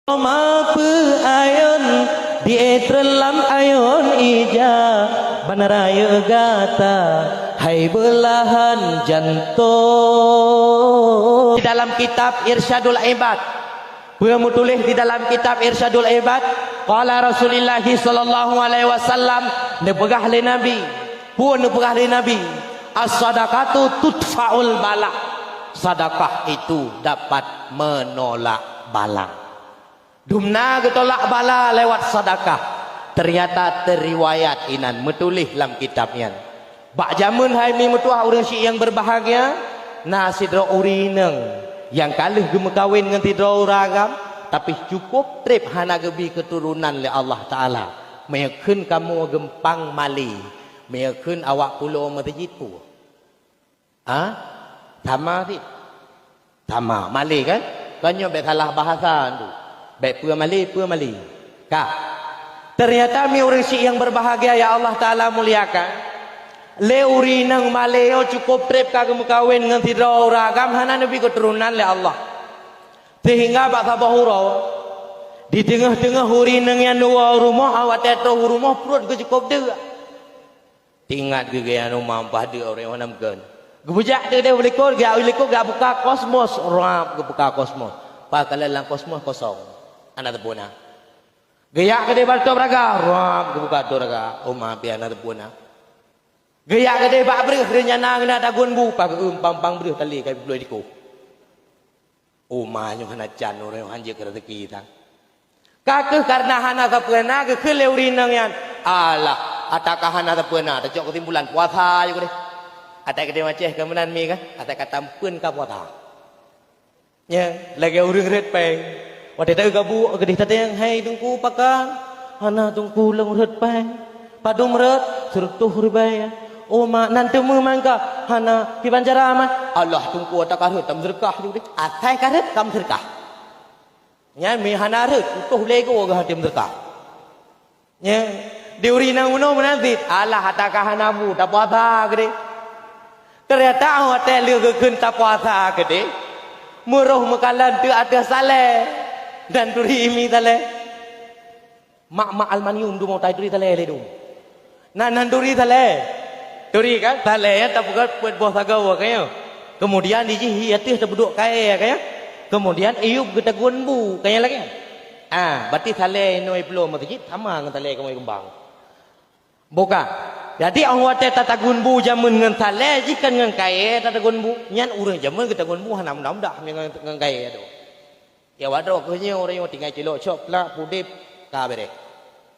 Mampu ayun di etrelam ayun ija banaraya gata hai belahan jantung. Di dalam kitab Irsyadul Ibad, beliau tulis di dalam kitab Irsyadul Ibad, qala Rasulullah sallallahu alaihi wasallam, nepegah le nabi, puan nepegah le nabi, as-sadaqatu tudfaul bala. Sedekah itu dapat menolak bala. Dumna getolak bala lewat sedekah. Ternyata teriwayat inan metulih dalam kitabnya. Bak jamun hai mi metuah urang si yang berbahagia, na sidra urineng yang kalih gem kawin ngan tidra uragam, tapi cukup trip hana gebi keturunan le Allah taala. Meyakeun kamu gempang mali, meyakeun awak pulau matajitu. Tama sih. Tama mali kan? Kanyo be salah bahasa tu. Baik pua mali. Kak. Ternyata mi orang si yang berbahagia ya Allah Ta'ala muliakan. Le uri nang maleo cukup trip kagem kawin ngan tidra ragam hana nabi keturunan le Allah. Sehingga bak sabahura di tengah-tengah uri nang yang dua rumah awak tetro rumah perut ke cukup dia. Tingat ke gaya nu mampah dia orang yang namkan. Gebujak dia boleh kau gak buka kosmos rap buka kosmos. Pak kalau lang kosmos kosong. Anak tepuna. Gaya gede barto braga, ram buka doraga, oma biar anak tepuna. Gaya gede bak beri kerja nang na dagun bu, pak pang beri tali kai beloi diku. Oma nyu hana jan orang hanje rezeki ta. Kakeh karena hana tepuna ke keleuri nang yan. Alah, atakah hana tepuna, tecok ketimbulan puasa yo gede. Atak gede maceh kemenan mi kan, atak katampeun ka puasa. Nya, lagi urang red peng. Wadah tak gabu gede tadi yang hai tungku pakan hana tungku leng red pai padum red sertuh ribaya oma nanti memangka hana di banjaraman Allah tungku tak karut tam zerkah juga atai karut tam zerkah nya mi hana red utuh lego ga tim zerkah nya diuri nang uno menanti Allah hatakah hana bu tak puasa gede ternyata hotel le geun tak puasa gede muruh mekalan tu ada saleh dan duri imi tale mak almanium du mau tai duri tale le du nan duri tale duri kan tale ya tak bukan buat bos agaw kaya kemudian diji hiatih tebuduk kaya kaya kemudian iup kita gunbu kaya lagi berarti tale noi belum masjid sama dengan tale kamu kembang bukan jadi orang tata gunbu jamun dengan tale jika dengan kaya tata gunbu nyan urang jamun kita gunbu hanam dah dengan kaya tu. Ya waduh akhirnya orang yang tinggal celok cok lah pudip kabere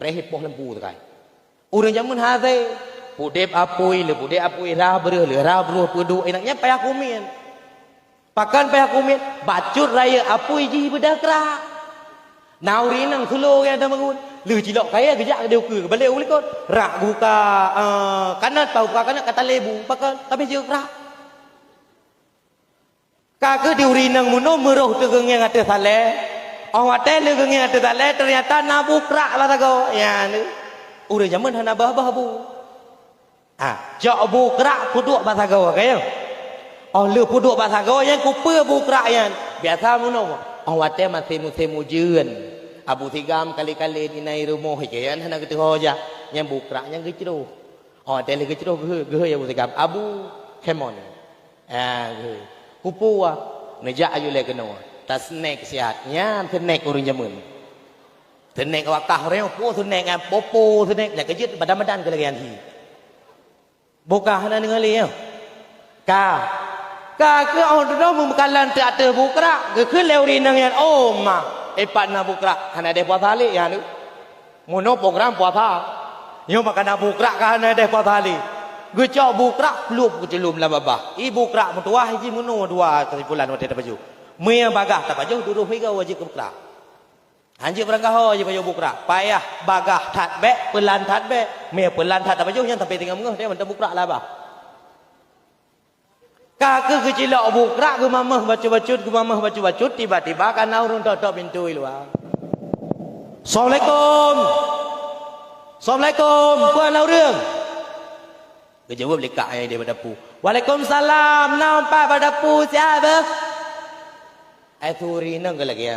prehip poh lembu tu kan orang jamun hazai pudip apui lah beruh pudu enaknya payah kumin pakan payah kumin bacut raya apui ji bedah kerak nauri nang sulu yang ada bangun lu cilok kaya kejak dia ke balik boleh kot rak buka kanan tahu buka kanan kata lebu pakan tapi dia kerak kakek diuri nang muno meroh tegeng yang ada saleh awak teh legeng yang ada saleh ternyata nabukrak lah tago ya ni urang zaman hana bah bu jok bukrak puduk bahasa gawa kaya lu puduk bahasa gawa yang kupe bukrak yan biasa muno awak teh masih musim ujian abu tigam kali-kali di nai rumah kaya hana gitu hoja yang bukrak yang gecro awak teh le gecro ge abu tigam abu kemon ge kupua nejak ayu le kena tas snack sihatnya snack urang jamun snack wakah orang po snack popo snack nak kejut badan-badan ke lagi anti buka hana dengan le ka ke orang dah memekalan teater bukra ke leuri nang yan ma epat na bukra hana de puasa le ya nu mono program puasa yo makan bukra ka hana de puasa le gecok bukrak peluk kecelum lah babah ibu krak mentuah hiji menu dua bulan waktu tak baju mia bagah tak baju duduk higa wajib bukrak anjir berangkah wajib baju bukrak payah bagah tat be pelan tat be mia pelan tat tak baju yang sampai tinggal mengah dia mentah bukrak lah bah kakek kecilok bukrak ke mamah baca-bacut tiba-tiba kan urun tok pintu luar Assalamualaikum puan laureng kejawab lekak yang dia berdapu. Waalaikumsalam. Nampak berdapu siapa? Turi nang ke lagi.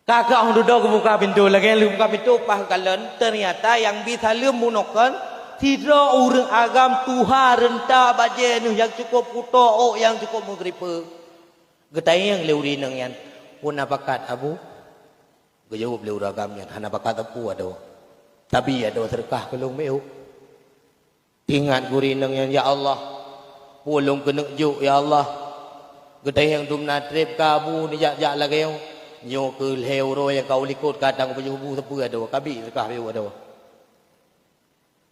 Kakak orang duduk buka pintu lagi buka pintu pas kalian ternyata yang bisa lemunokan tidak orang agam Tuhan renta baje nu yang cukup kuto yang cukup mengripe. Getai yang leuri nang yan pun apakat abu. Gejawab leuri agam yan hana bakat apu ada. Tapi ada serkah kelung meu. Ingat guri nang yan ya Allah. Pulung kena juk ya Allah. Getai yang dum natrip kabu ni jak lagi yang nyo ke leo yang kau likut kadang pejubu tepu ada kabi sekah peu ada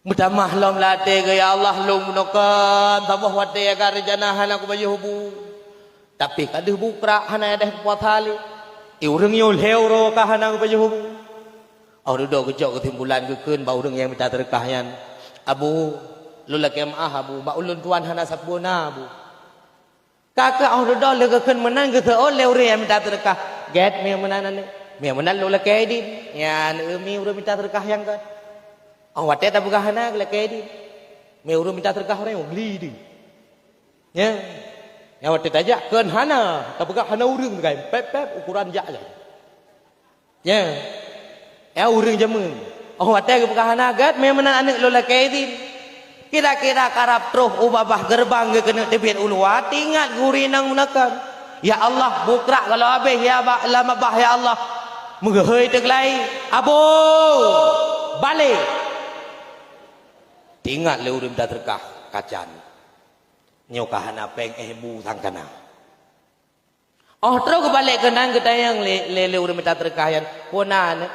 mutamah lom late ke ya Allah lum nokan tambah wate agar janahan aku pejubu tapi kadeh bukra hana ada puatali urang yo leo ka hana aku pejubu au duduk kejok ketimbulan kekeun bau urang yang minta terkahyan abu lula kemah abu ba ulun tuan hana sapuna abu kakak au duduk le kekeun menang ke oh leo yang minta terkah get mi menan lo lakai di ya mi udah minta terkah yang kan awat tak buka hana lakai di mi udah minta terkah orang yang beli di ya ya awat aja kan hana tak buka hana urang kai pep ukuran jak aja ya ya urang jamun awat tak buka hana get mi menan anak lo lakai di kira-kira karap troh ubabah gerbang ke kena tebet uluat ingat guri nang gunakan ya Allah bukrak kalau habis ya lama bah ya Allah menghei terlai abu balik ingat le urim dah terkah kacan nyokahan apeng bu sang kana oh terus balik ke nang kita yang le urim dah terkahan ponan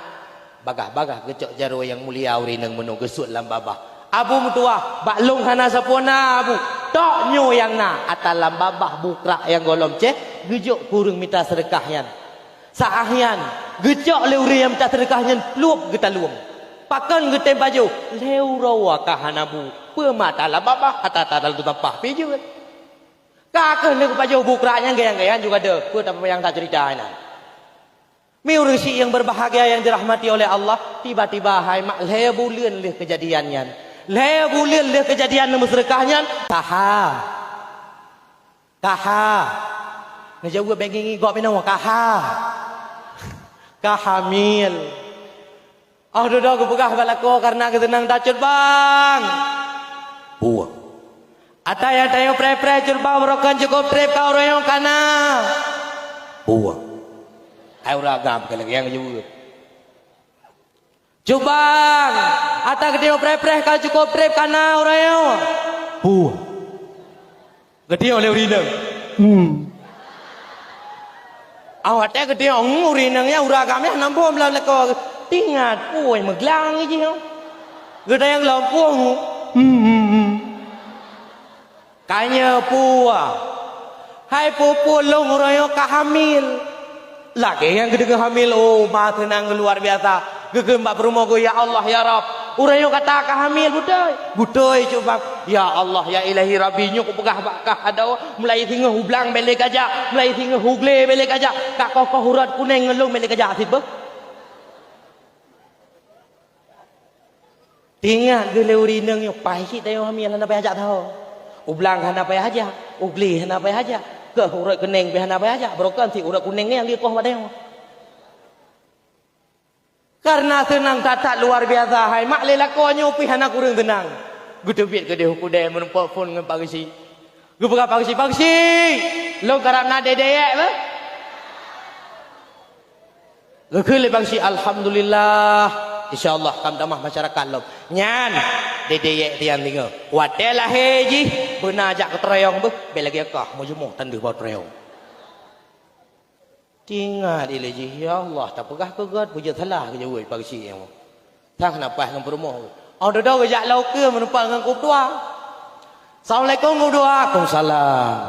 bagah kecok jaro yang mulia uri nang menu gesut lam babah abu mutua baklung hana sapona abu tok nyo yang na atalam babah bukrak yang golom ceh gejuk kurung minta sedekahnya saahyan gejok leuri yang minta sedekahnya luap kita luang pakan getem baju leurawa kahanabu pemata la babah atata dal tu tapah pijun kakeh le baju bukraknya gayang-gayang juga de ku apa yang tak cerita ini mi urang si yang berbahagia yang dirahmati oleh Allah tiba-tiba hai mak lebuleun leh kejadiannya lebuleun leh kejadian sedekahnya taha ngejauh bengi gok pinang kahamil oh dodok aku pegah balako karena ketenang tacut bang buah ataya pre curbang merokan cukup trip kau royong kana buah ayo ragam kalau yang jauh cubang ata gede pre kau cukup trip kana royong buah gede oleh urinang awak tak gede urinangnya uragamnya nampu melalui kau tingat puai meglang aja yo gede yang lampu kanya puah hai pupu long royo kahamil lagi yang gede hamil oh mah tenang luar biasa gege mbak perumaku ya Allah ya Rab urayo kata kahamil budai coba ya Allah ya ilahi rabbi nyuk pegah bakah ada mulai tinggal hublang belek aja mulai tinggal hugle belek aja kak kokoh hurat kuning ngelung belek aja asid bah tinggal gele urinang yuk pahit tayo hamil hana payah aja tahu ublang hana payah aja ugli hana payah aja ke hurat kuning hana payah aja brokan si hurat kuningnya yang lihat koh pada karena tenang tatak luar biasa hai mak lelakonya upi hana kurang tenang gede biat gede hukude menumpak phone dengan pagisi gue pegang pagisi lo karap nade deyek ba gue kele pagisi alhamdulillah insyaallah kam damah masyarakat lo nyan deyek tian tinggal watelah heji benar ajak ketreyong be belagi akah mau jumuh tandu baut treyong tinggal ilaji ya Allah tak pegah kegat puja salah ke jauh pagi siang tak kenapa dengan perumah oh dodo gejak lau ke menumpang dengan kubdua assalamualaikum kubdua waalaikumsalam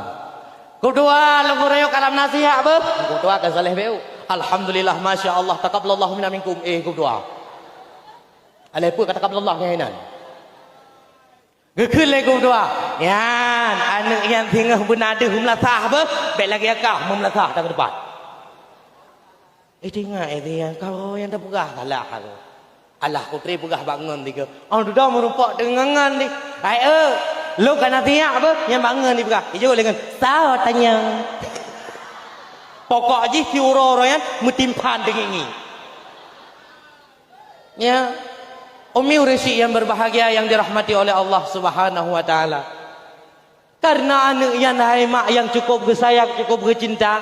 kubdua lagu rayo kalam nasihat be kubdua kan saleh beu alhamdulillah masya Allah taqabbalallahu minna minkum kubdua alai pu kata taqabbalallahu ngainan gekun le kubdua yan anak yang tinggal benade humlatah be bel lagi akah humlatah tak depan tinggal yang kau yang dah pegah kalah aku. Allah ku tri pegah bangun tiga. Oh dah merumpak dengangan di. Hai lu kan tiak apa yang bangun di pegah. Ijo dengan sao tanya. pokok je tiuro royan metimpan dengan ini. Ya, Umi Urisi yang berbahagia yang dirahmati oleh Allah Subhanahu wa taala. Karena anak yang haimak yang cukup bersayang, cukup bercinta,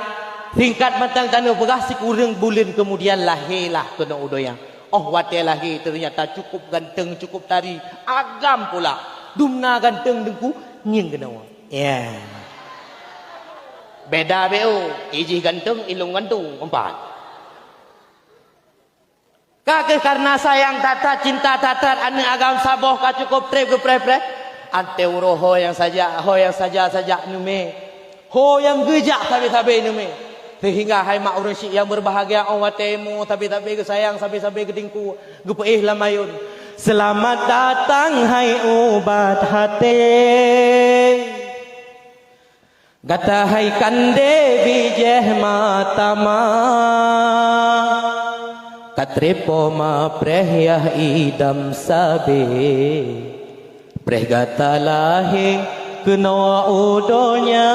tingkat matang tanah berasi kurang bulan kemudian lahirlah kena udoyang. Oh wate lahir ternyata cukup ganteng, cukup tari, agam pula. Dumna ganteng dengku nyeng kena. Ya. Beda beo, iji ganteng, ilung gantung, empat. Kakek karena sayang tata cinta tata anak agam saboh ka cukup trep ke pre ante uro ho yang saja nume ho yang gejak tabe nume sehingga hai mak urang yang berbahagia awatemu tabe ke sayang sabe ke tingku gepeih lamayun selamat datang hai ubat hati gata hai kande bijeh matama Katrepo ma prehyah idam sabe Preh gata lahi kenawa udonya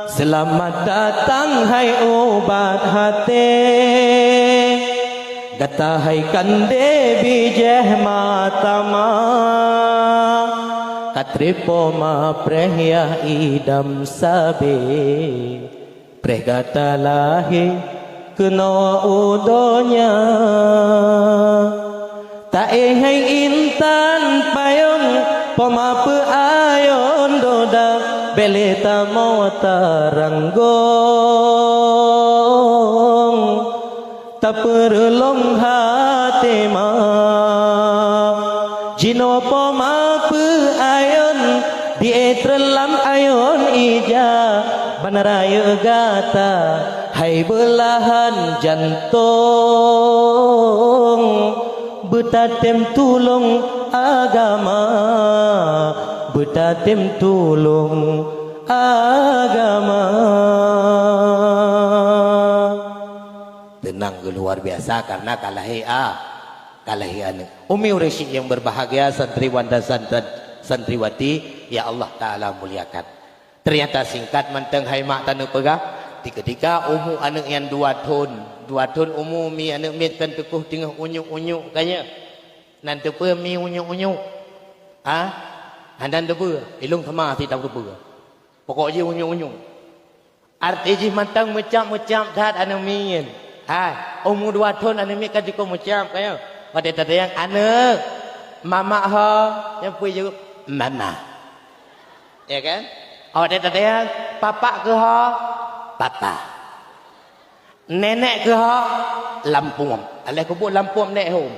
Selamat datang hai obat hati Gata hai kande bijeh matama Katrepo ma prehyah idam sabe Preh gata lahi kena udonya tak hai intan payon pemape ayon doda beleta mau taranggong tak perlong hati ma jino pemape ayon di etrelam ayon ija banaraya gata hai belahan jantung betatem tulung agama betatem tulung agama tenang luar biasa karena kalahi anu Umi Urisi yang berbahagia santriwan dan santriwati ya Allah Ta'ala muliakan ternyata singkat menteng hai mak tanu pegah ketika umur anak yang 2 tahun umur mi anak mi kan tekuh tengah unyuk kaya nanti pe mi unyuk andan debu ilung sama ti tahu debu pokok je unyuk arti je matang macam dah anak mi umur 2 tahun anak mi kan cukup macam kaya pada tadi yang anak mama ha yang punya mama ya kan pada tadi yang papa ke ha papa nenek ke ha lampung alai kubur lampung nek home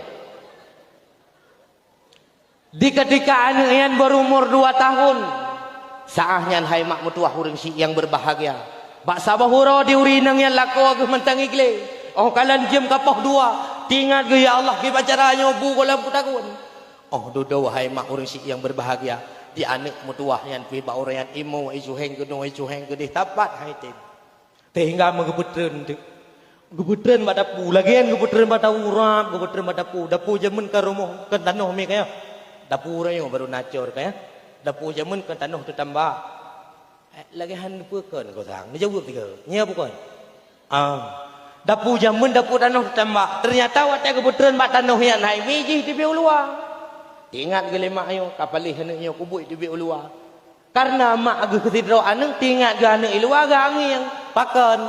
di ketika anak yang berumur 2 tahun saahnya hai mak mutuah urang si yang berbahagia bak sabah hura diuri nang yang laku ke mentang igle oh kalian jam kapoh 2 tingat ke ya Allah ki bacaranya bu kolam putakun oh dodo hai mak urang si yang berbahagia di anak mutuah yang pi ba orang yang imo isu heng gede tapat hai tim sehingga mengebutren pada pu lagian gebutren pada urap gebutren pada dapu jamun ke rumah ke tanah mi kaya dapu rayo baru nacor kaya dapu jamun ke tanah tu tambah lagian pukeun kau sang dia jawab tiga nya bukan dapu jamun dapu tanah tu tambah ternyata wate gebutren pada tanah yang hai miji di luar ingat ge lima ayo kapalih heneunya kubuk di luar karena mak agak ketidro anak tingat ga anak luar ga angin yang pakan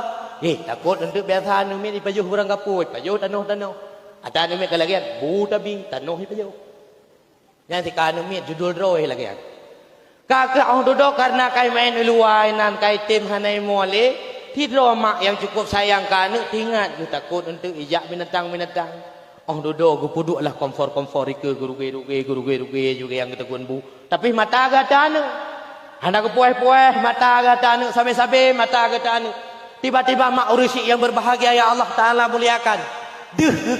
takut untuk biasa anu mi dipajuh urang kaput pajuh tanah ada anu mi kalagian bu tabing tanah dipajuh yang si anu mi judul roy lagian kakak oh dodo karena kai main luar nan kai tim hanai mole tidro mak yang cukup sayang ka anu tingat ge takut untuk ijak binatang oh dodo ge puduklah komfor ike guruge juga yang ketekun bu tapi mata ga anu hendak kepueh mata gata anu sabe mata gata anu tiba-tiba mak Urisi yang berbahagia ya Allah Ta'ala muliakan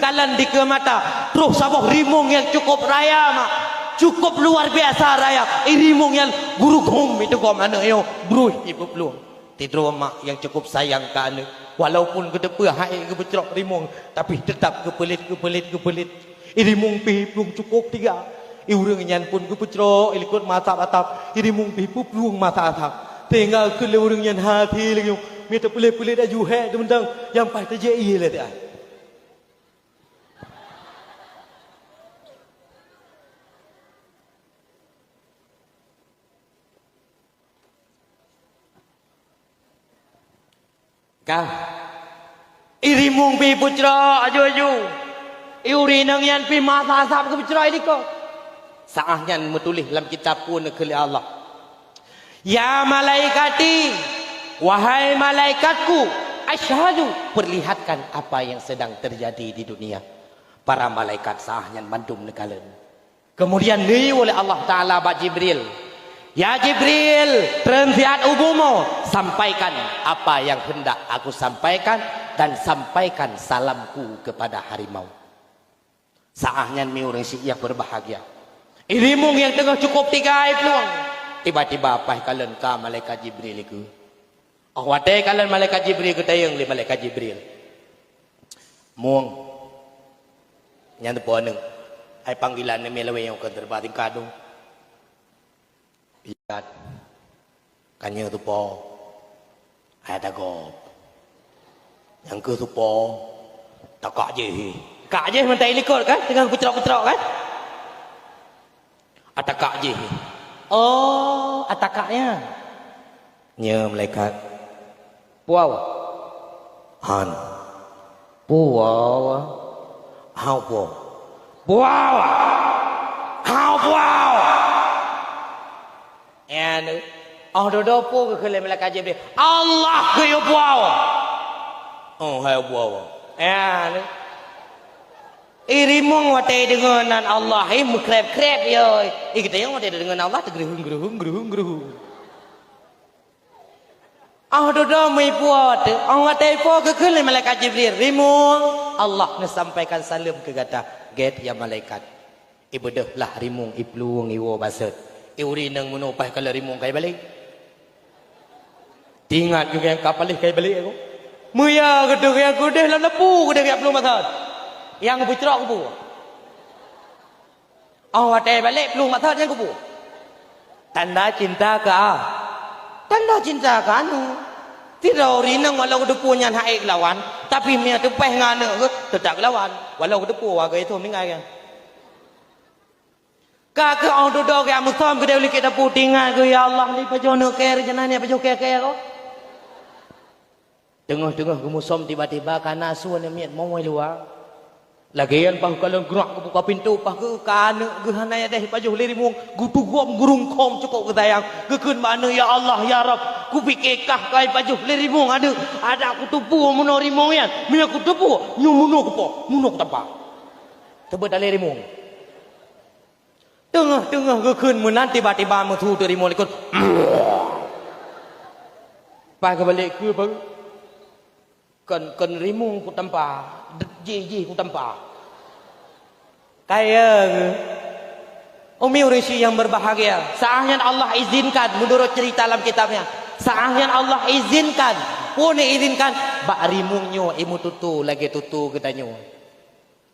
kalan di ke mata terus saboh rimung yang cukup raya mak cukup luar biasa raya rimung yang guru gum itu kau mana yo bruh ibu peluang tidro mak yang cukup sayang ka anu walaupun kedepe hai kebecrok rimung tapi tetap kepelit rimung pi pelung cukup 3 urang nyan pun kepecrok ilikut mata atap rimung pi pelung mata atap tinggal ke urang nyan hati lagi มีแต่pelih-pelih dah juhek tu bentang yang pai terjadi lah tak. Kau irimung pi putra aju-aju iuri nang yan pi masa sab ke putra ini kau saahnya metulis dalam kitab pun ke Allah ya malaikati wahai malaikatku asyhadu perlihatkan apa yang sedang terjadi di dunia para malaikat saahnya mandum negalen kemudian ni oleh Allah Taala ba Jibril ya Jibril, terhentiat ubumu, sampaikan apa yang hendak aku sampaikan dan sampaikan salamku kepada harimau. Saahnya mi orang si yang berbahagia. Irimung yang tengah cukup 3 hari peluang. Tiba-tiba apa kalian ka malaikat Jibril itu? Oh, wadai kalian malaikat Jibril ke tayang li malaikat Jibril. Muang. Yang terpuaneng. Ai panggilan ni melawe yang akan terbating kadung. Ikat kanya tu po ada gop yang ke tu po tak kak je mentai likut kan dengan kucerok-kucerok kan atakak je oh atakaknya nya malaikat puau han puau hau puau puau hau puau and do po ke kele malaikat Jibril Allah ke yo puau oh hai puau and irimong watai dengan Allah im krep yo kita yang watai dengan Allah gerung do mai puat watai po ke kele malaikat Jibril rimong Allah ne sampaikan salam ke gata get ya malaikat ibadahlah rimong ipluung iwo baset iuri nang menopah kalau rimong kai balik tingat juga yang kapalih kai balik aku muya gedung yang kudah lah lepu kudah yang belum masak yang bucerok kupu watai balik belum masak yang kupu tanda cinta ke tanda cinta ke anu tidak uri nang walau depu nyan haik lawan tapi mia tepeh ngane ke tetap lawan walau depu wagai itu mingai kan kakak orang duduk ke Muslim ke dia boleh kita putingan ke ya Allah ni pajo nak care jangan ni pajo care ko tengah-tengah ke Muslim tiba-tiba kana suan miat mau luar lagian pah kalau gerak ke buka pintu pah ke kana ke hanaya deh pajo lirimung gutu gom gurung kom cukup ke tayang ke keun mana ya Allah ya Rab ku pikirkah kai pajo lirimung ada aku tupu muno rimung yan mi aku tupu nyu muno ko po muno ko tampak tebet lirimung tengah-tengah ke keun menan tiba-tiba mutu dari molekul pa ke balik ke baru kan rimung ku tampa ji ku tampa kaya umi urisi yang berbahagia saahnya Allah izinkan menurut cerita dalam kitabnya saahnya Allah izinkan pun izinkan bak rimungnya imu tutu lagi tutu ketanyo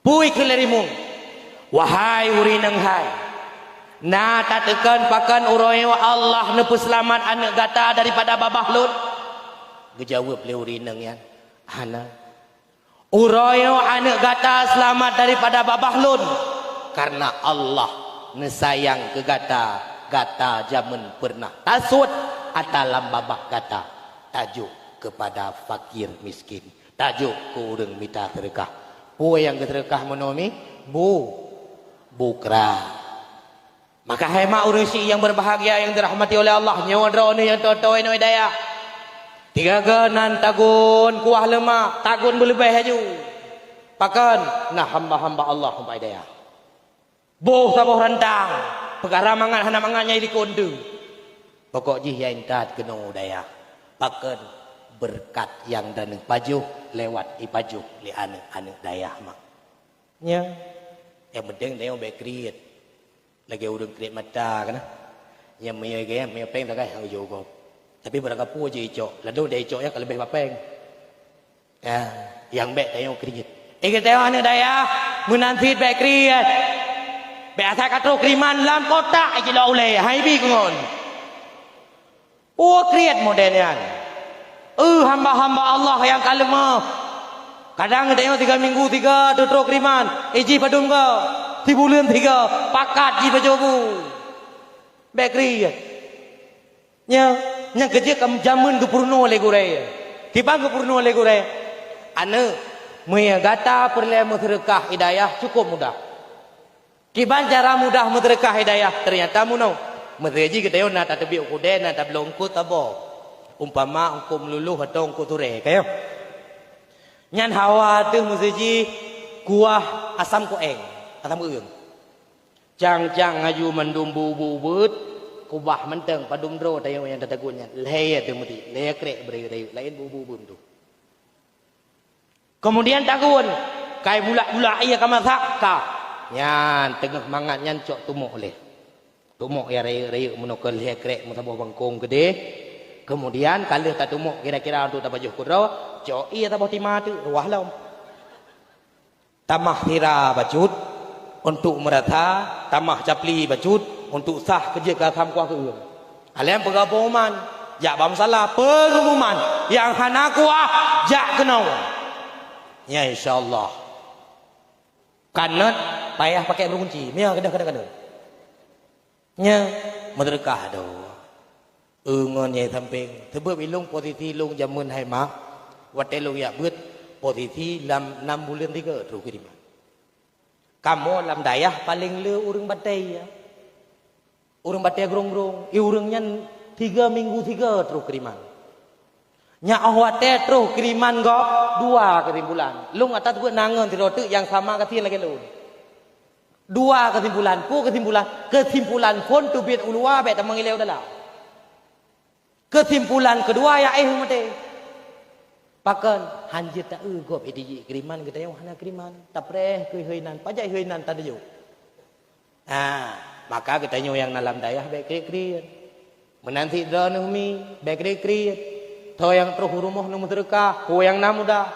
pui ke rimung wahai urinang hai nah tak tekan pakan uroyo Allah nepu selamat anak gata daripada babah lun gejawab le urinang yan ana uroyo anak gata selamat daripada babah lun karena Allah nesayang ke gata zaman pernah tasud atalam babah gata tajuk kepada fakir miskin tajuk ke urang minta sedekah po yang sedekah menomi bukra maka hemat urusi yang berbahagia yang dirahmati oleh Allah nyawa ni yang totoy no daya 3 genan tagun kuah lemak tagun berlebih haju pakan nah hamba-hamba Allah hamba daya boh saboh rantang perkara mangan hana mangannya di kondu pokok jih yang tat keno daya pakan berkat yang dan pajuh lewat ipajuh li anak daya mak nya yang penting dia be create lagi urang create mata kana yang meo ge meo peng tak kai yo go tapi berangkat pu je icok lado dia icok ya kalau lebih bapeng ya yang be dia create kita anak daya menanti be create be asal katro kriman lam kota aja la oleh hai bi ngon create model yang Hamba-hamba Allah yang kalema. Kadang tengok 3 minggu 3 tutruk riman. Iji padum ke. 3 bulan 3 pakat ji bajobu. Bakery. Nya kerja kam jamun ke purno le gore. Tiba ke purno le gore. Ane Maya gata perle mudrekah hidayah cukup mudah. Kiban cara mudah mudrekah hidayah ternyata munau. Mudreji kedayo na tatabi ukude na tablong ku tabo. Umpama ungkum luluh atau ungku ture kayo. Nyan hawa tu mudreji kuah asam koeng, asam uung. Jang ngaju mendumbu bubut kubah menteng padum dro tayo yang tatagunya. Leh tu mudi, leh krek beri lain bubu tu. Kemudian takun kai bulak-bulak ia ka masak ka. Nyan tengah mangat nyan cok tumuk leh. Tumuk ya raya menokal leh krek mutabuh bangkong gede. Kemudian kalau tak tumuk kira-kira untuk tabajuh kudro, cok ia tabuh timah tu ruah lam. Tamah tira bacut untuk merata, tamah capli bacut untuk sah kerja kasam kuah ke uang. Alian pengaboman, jak bamsalah pengumuman yang hana kuah jak kenau. Ya insyaallah. Kanat payah pakai berkunci. Mia kada. Nya medrekah do. Ngon ye samping. Tebeu ilung posisi lung jamun hai mak. Wate lung ya beut posisi 6 bulan 3 terus kiriman. Kamu lam dayah paling le urang batai ya. Urang batai grong-grong. Urangnya 3 minggu 3 terus kiriman. Nya awate terus kiriman go 2 kesimpulan. Lung atas gua nangan di roti yang sama kasih lagi lu. 2 kesimpulan. Kesimpulan pun tu biat ulua bet tamang ileu dalam. Kesimpulan kedua ya mate. Pakan hanjit ta gop ediji kiriman kita yang hana kiriman. Tapreh ke heuinan pajak heuinan tadi yo. Maka kita yang dalam dayah baik kri. Menanti drone umi baik kri. Tho yang terus rumah nu mudrekah, ko yang namudah.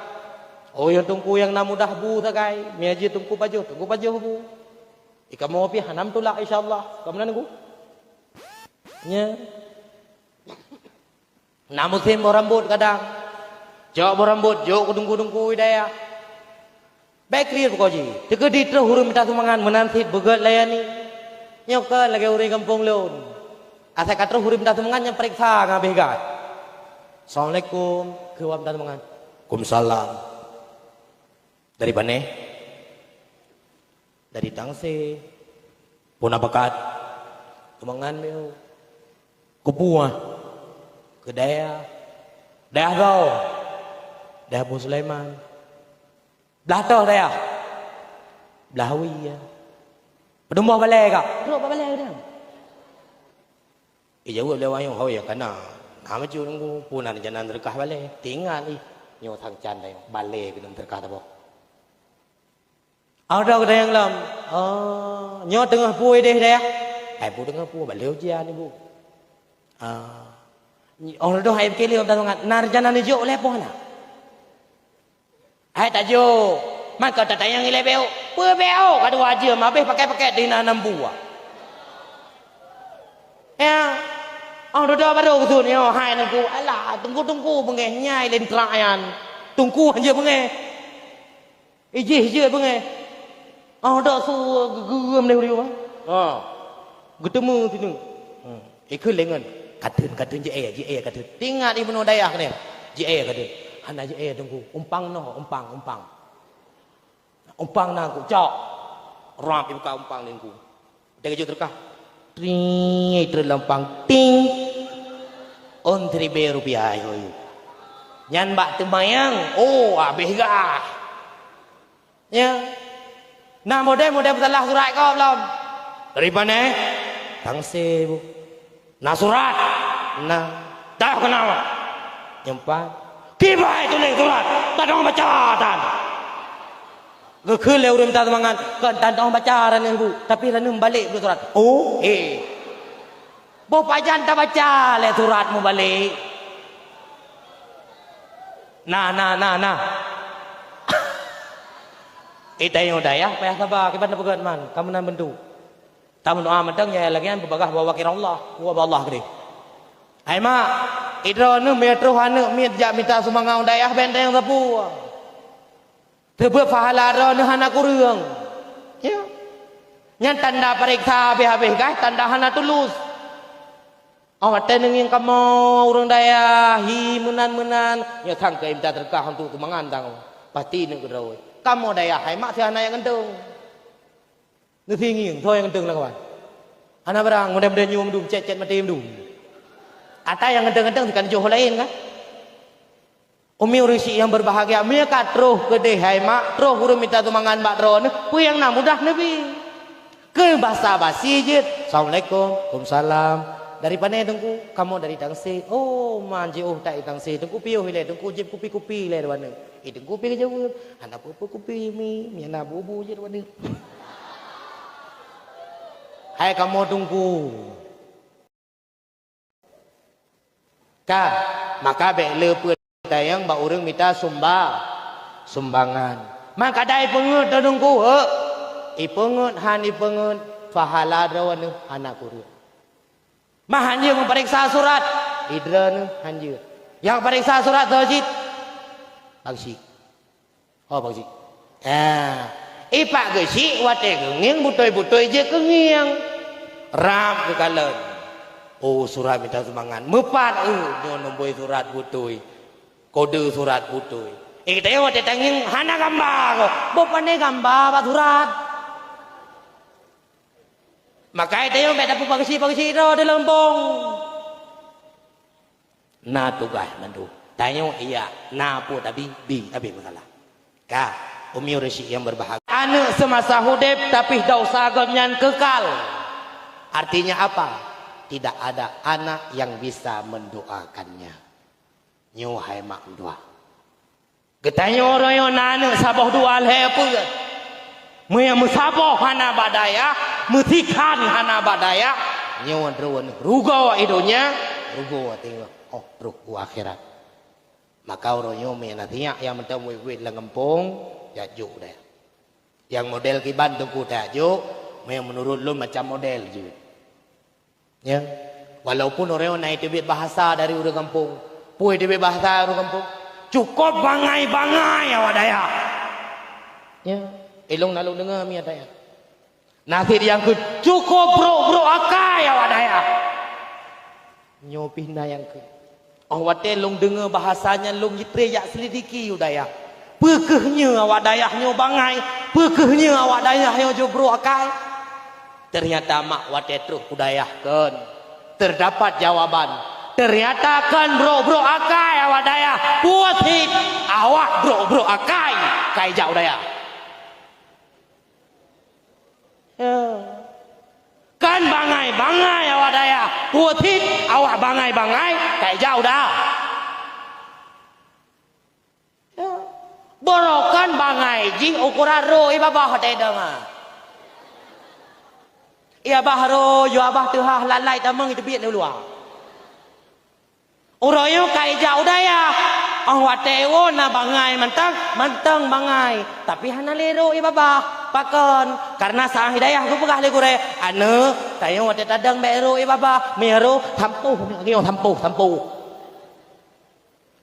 Oh yang tungku yang namudah bu takai, miaji tungku baju bu. Ika mau pi hanam tulak insyaallah. Kamu nunggu. Nya. Namusim borambut kadang. Jok borambut, jok kudung-kudungku hidayah. Baik clear pokoji. Teke di terus huru minta sumangan menanti begat layani. Nyoka lagi uri kampung lon. Asa katro huru minta sumangan yang periksa ngabeh gat. Assalamualaikum, kewam dan mangan. Waalaikumsalam. Dari mana? Dari Tangse. Puna bakat. Tumangan meu. Kupua. Ke Daya tau. Daya Bu Sulaiman. Belah tau Daya. Belah Hawi ya. Pedumah balai kak. Pedumah balai dah. Jauh lewat yang Hawi ya kana. Nama cu nunggu punan jalan terkah balik tinggal ni nyo thang chan dah balik ke terkah tak boh. Ada kedai yang lam. Nyo tengah puai deh dah. Bu tengah puai balik ujian ni bu. Orang tu hai keli orang tangan narjana ni jo lepoh na. Hai tak jo. Man kau tak tayang ile beo. Puai beo kadu aja mabeh pakai di nanam buah. Ya. Orang dah baru tu ni, hai nunggu, alah tunggu pengen nyai len terayan, tunggu aja pengen, ije pengen, dah su gem dah dia, ketemu sini, ikut lengan, katun je katun, tinggal di mana dayak ni, je katun, hana je tunggu, umpang na aku cak, ramp ibu kau umpang lengku, dia kerja terkah. Ting terlampang ting on 3 rupiah hoy. Nyan bak temayang habis gah. Ya. Nah model salah surat kau belum? Dari mana? Tangse bu. Nah surat. Nah tahu kenapa? Nyempat. Kibai tulis surat. Tak dong bacaan. Gekul le urang minta semangat kan tandong baca ran ibu tapi ran balik dulu surat bo pajan tak baca le suratmu balik nah ita yang daya payah sabar kibat pegat man kamu nan bendu tamu doa mentang ya lagi an berbagah bawa kira Allah wa Allah gede ai mak idrone metro hane mit ja minta sumangau dayah benteng sapu tebe pahala rone hana kureung ya nyan tanda periksa habis-habis guys tanda hana tulus awak tenengin kamu urang dayah hi menan-menan ya thang ke minta terkah untuk tumangan tang pastiនឹងក្រោយ kamu dayah hai mak si hana yang gendeng nu thinging thôi yang gendeng lah kawan hana barang mudah-mudahan nyum dum cecet mati dum ada yang gendeng-gendeng kan joh lain kan umi urisi yang berbahagia mereka terus gede hai mak terus urang minta tumangan bak dron pu yang na mudah nabi ke bahasa basi je assalamualaikum waalaikumsalam dari panai tengku kamu dari tangsi oh manje oh tak tangsi tengku piu hile tengku jep kupi-kupi le wana tengku pi ke jauh anak apa kupi mi ana bubu je wana hai kamu tunggu ka maka bele pun dayang ba urang minta sumbangan maka dai pengut tengku ipengut han ipengut pahala rawan anak kurang mah hanya memperiksa surat idran hanya yang periksa surat tajid bagsi oh bagsi ipak gesi wate ngeng butoi-butoi je kengiang ram ke kalen oh surat minta sumbangan mepat nyo nomboi surat butoi kode surat butoi kita wate tanging hana gambar bopane gambar ba surat maka itu yang beda pagsi ro di lembong na tugas mandu tanya iya na pu tapi bi abi masalah ka umi urisi yang berbahagia anak semasa hidup tapi dosa gomnyan kekal artinya apa tidak ada anak yang bisa mendoakannya nyu hai mak doa ketanya orang yang nana sabah dua le apa Maya musabo hana badaya, mutikan hana badaya, nyawan ruan rugo idonya, rugo tengok, oh rugo akhirat. Maka orang nyo menatinya yang mentemu wit lengempong, ya juk deh. Yang model kiban tungku dah juk, maya menurut lu macam model juk. Ya, walaupun orang naik debit bahasa dari orang kampung, puai debit bahasa orang kampung, cukup bangai-bangai ya wadaya. Ya. Elong nalung dengar mi adaya. Nasi yang ke cukup bro akai awak daya. Nyo pindah yang ke. Awak teh long dengar bahasanya long yitre yak selidiki udaya. Pekehnya awak daya nyo bangai, pekehnya awak daya nyo jo bro akai. Ternyata mak wate terus budayahkeun. Terdapat jawaban. Ternyata kan bro akai awak daya. Putih awak bro akai kai jauh daya. Kan bangai awak daya putih awak bangai kayak jauh dah borokan bangai jing ukuran ro iba bah teh dama ia bah ro yo abah teu hah lalai tamang itu biet luar uroyo kayak jauh daya awak teh wo na bangai mantang bangai tapi hana lero iba bah pakon karena sang hidayah ku pegah le kure anu tayo wate tadang bero baba mero tampuh ngio tampuh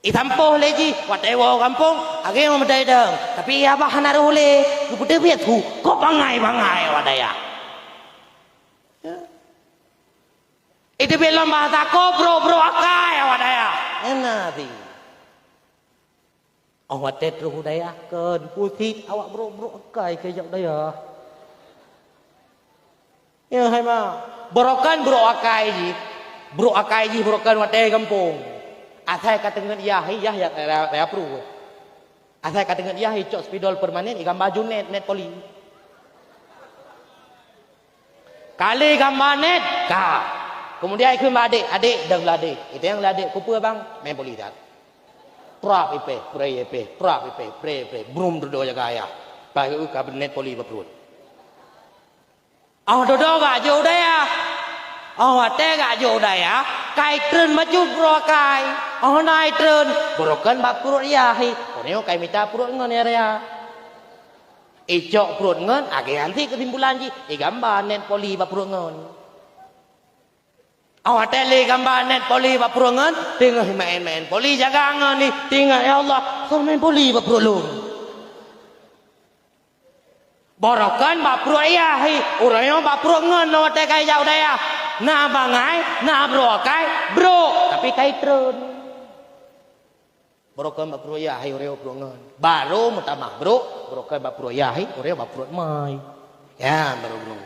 i tampuh leji wate wo kampung age mo medai dang tapi ya bah hanaru le ku putih biat ku kok bangai wadaya itu belum bahasa ko bro akai wadaya enati awak tet ruh daya keun putih awak bro akai ke jak daya ya hai ma borokan bro akai ji borokan wate kampung asai katengen iya ya ya pru asai katengen iya cok spidol permanen ikan baju net poli kali gambar net ka kemudian ikut adik dan adik itu yang adik kupu bang main poli dah prap ipe pre brum dodo ya gaya pakai kabinet poli berperut dodo gak jauh daya wate gak jauh daya kai tren maju bro kai naik tren borokan bak perut ya orang kai minta perut ngon ya icok perut ngon age nanti ketimbulan ji gambar net poli bak perut ngon Awak tele gambar net poli bapurangan, tengah main-main poli jaga angan ni, tengah ya Allah, kau main poli bapurulun. Borokan bapuruk ayahi, orangnya bapurangan awak tele kai jauh daya. Na bangai, na bro kai, bro, tapi kai trun. Borokan bapuruk ayahi, orangnya bapurangan. Baru mutamah bro, borokan bapuruk ayahi, orangnya bapuruk mai. Ya baru bro.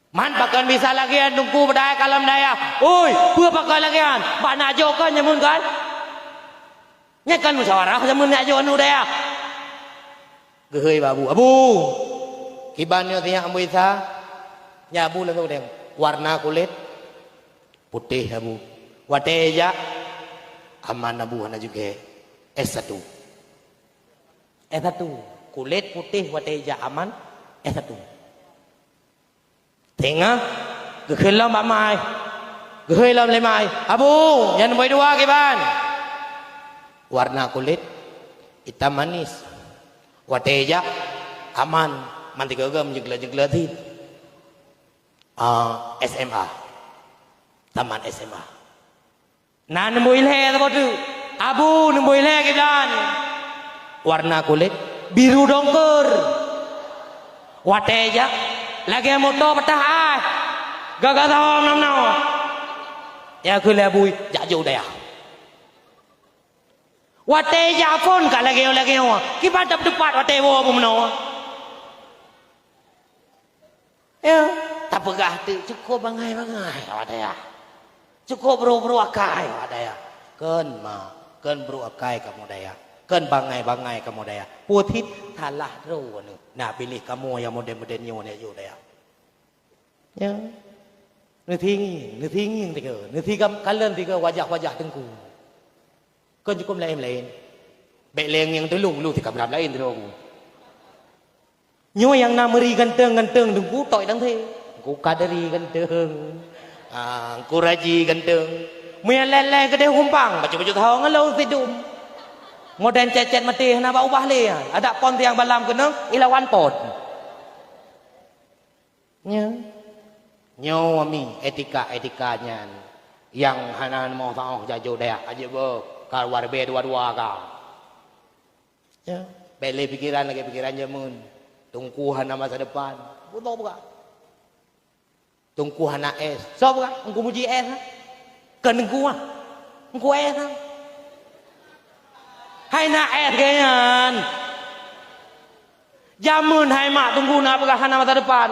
Man pakan bisa lagi tunggu berdaya kalam daya. Oi, pua pakai lagi an. Pak nak jo kan nyamun kan? Nyakan musyawarah nyamun nak jo anu daya. Gehoi babu. Abu. Kibannya tiang ambu isa. Nya abu langsung deng. Warna kulit putih abu. Wateja aman abu hana juga. S1. S1. Kulit putih wateja aman S1. Tengah, kekelam Pak Mai, kekelam lemai. Abu, yang nombor 2 kiban. Warna kulit hitam manis, wateja aman, manti gegam jegla-jegla tin. SMA, taman SMA. Nah nombor ilhe apa tu? Abu nombor ilhe kiban. Warna kulit biru dongker, wateja. Lagi motor petah ah. Gagal tahu nam. Ya ku lebui jauh dah. Wate japon kala lagi wa. Kibat depat wate wo pun menawa. Ya, tak pegah tu cukup bangai wate ya. Cukup bro akai wate ya. Ken ma, ken bro akai kamu daya. Ken bangai kamu daya. Putit talah ro nu. Nah pilih kamu yang model-model nyo ni yo daya. Ya. Nithing tiga. Nithing kalian tiga wajah-wajah tengku. Ken cukup lain-lain. Baik leng yang telung lu tiga berapa lain tu aku. Nyo yang nameri ganteng tengku toy dang the. Ku kadari ganteng. Ku raji ganteng. Mia lele gede humpang, baju-baju tahu ngelau tidum. Modern cecet mati kenapa ubah le? Ada pon tiang balam kena ilawan pot. Nya. Nyo ami etikanya yang hanan mau tahu jauh dah aja bo keluar be dua-dua ka. Ya, beli pikiran lagi pikiran jamun. Tungkuhan masa depan. Butuh buka. Tungkuhan es. So buka, engkau muji es. Kan engkau ah. Engkau es. Hai nak es kenyan. Jamun hai mak tunggu nak berkahan masa depan.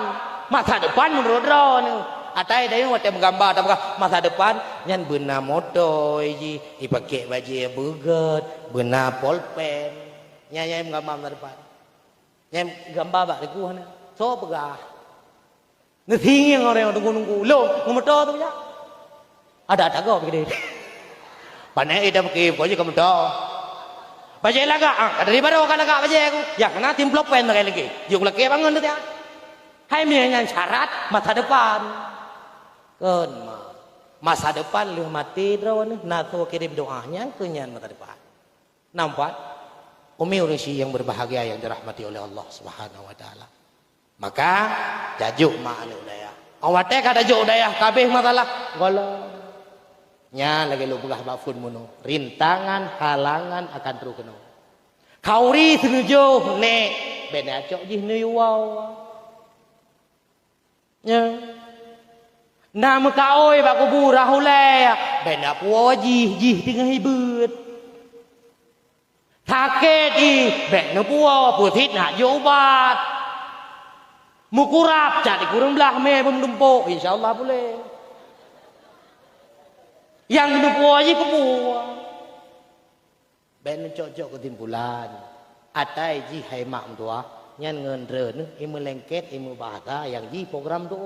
Masa depan menurut roh ni. Atai dah yang macam gambar tak masa depan nyan benar motor ji, dipakai baju burger, benar polpen. Nyan gambar masa depan. Nyan gambar bak deku hana. So pegah. Ni tinggi orang tunggu lo motor tu ya. Ada kau begini. Panai ida pakai baju motor. Baju laga, dari mana orang laga baju aku? Ya kena tim polpen lagi. Jung lagi bangun tu ya. Hai yang syarat masa depan. Kan masa depan lu mati drawan nato kirim doanya kenyan masa depan. Nampak? Umi urisi yang berbahagia yang dirahmati oleh Allah Subhanahu wa taala. Maka jajuk mak anu daya. Awate kada jajuk daya kabeh masalah golong. Nya lagi lu begah bafun muno. Rintangan halangan akan terus kena. Kauri senuju nek ben acok jih nu wow. Ya. Nama kaoi bak kubur rahule benda puaji jih tengah hibut. Taket i benda puau putit nak jobat. Mukurap jadi kurang belah me pemdumpo insyaallah boleh. Yang kena puaji kubur. Ben cocok ketimpulan. Atai ji hai mak tua nyan ngen reun imu lengket imu bahasa yang ji program tu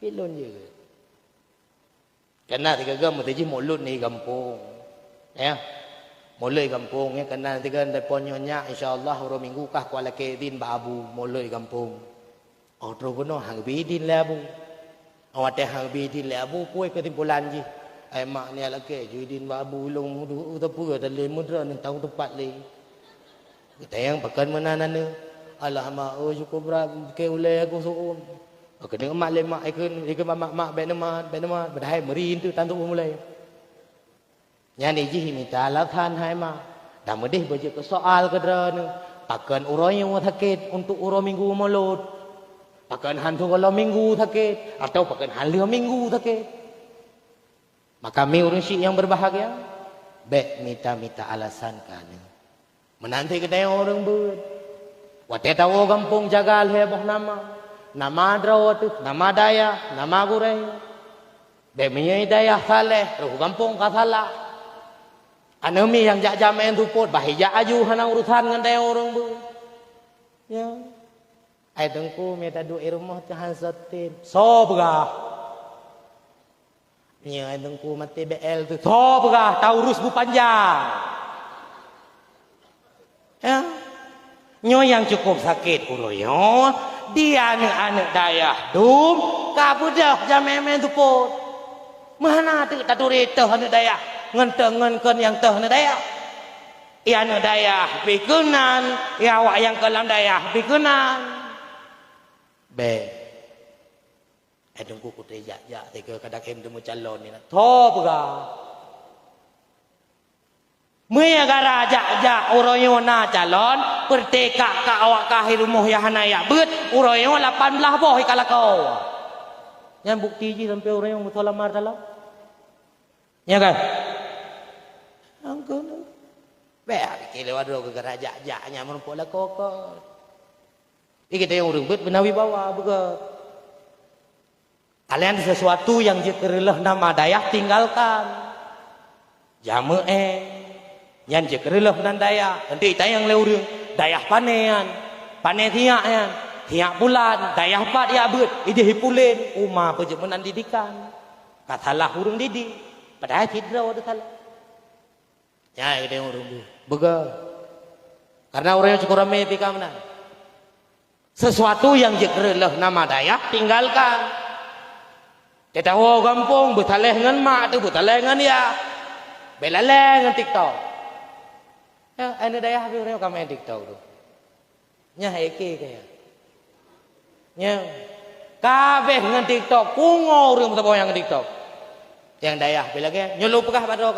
pilon je. Kena tiga gam mesti ji mulut ni kampung. Ya. Mulai kampung ya kena tiga depan nyonya insyaallah hari minggu kah kuala kedin ba abu mulai kampung. Oh terus kono hang bidin lah abu. Awak teh hang bidin lah abu kuai ketimpulan ji. Ai mak ni laki juidin ba abu long utapu dalam mudra ni tahu tempat le. Kita yang pakan menanan ni. Alah mak oh cukup berat ke ulai aku suum. kena emak lemak ikun mak be nama badai merin tu tantu mulai nyani ji minta alasan hai ma dah medih baca ke soal kedra pakan urang yang sakit untuk urang minggu mulut pakan hantu kalau minggu sakit atau pakan halia minggu sakit maka mi urang syik yang berbahagia be minta alasan kan menanti kedai orang ber wate tahu kampung jagal heboh nama drawat nama daya nama gurai be minya daya saleh ruh kampung ka salah anemi yang jak jamaen tu pot bahaya aju hana urusan dengan daya orang ber ya ai dengku minta duit rumah tahan satin sobgah nya ai dengku mati BL tu sobgah tahu urus bu panjang ya nyo yang cukup sakit uroyo dia anak daya dum ka budak jamaen tu pot mana tu tak turita anak daya ngentengenkan yang teh na daya ya na daya bikunan ya awak yang kelam daya bikunan be adung ku kutejak jak tega kadakem demu calon ni tho pega Maya gara jak uroyo na calon perteka ka awak kahir rumah ya hanaya bet uroyo 18 boh ikala kau yang bukti ji sampai uroyo mutolamar dalam ya kan angkon be kile wado ke gara jaknya merumpok la kokot iki kita yang urang bet benawi bawa begat kalian sesuatu yang jekerelah nama daya tinggalkan jamu yang jekerelah nan daya nanti tayang le urang daya panean pane tiak bulan daya pat ya bet ide hipulen umah pejemunan didikan katalah urang didik padahal tidak ada salah ya kita yang urang begat karena orang yang cukup ramai pika mana sesuatu yang jekerelah nama daya tinggalkan kita tahu kampung betaleh dengan mak tu betaleh dengan ya belaleh dengan TikTok ya ane daya habis orang main TikTok tu nya heke kaya nya kabeh dengan TikTok kungo orang betul yang TikTok yang daya bila kaya nyulup kah kado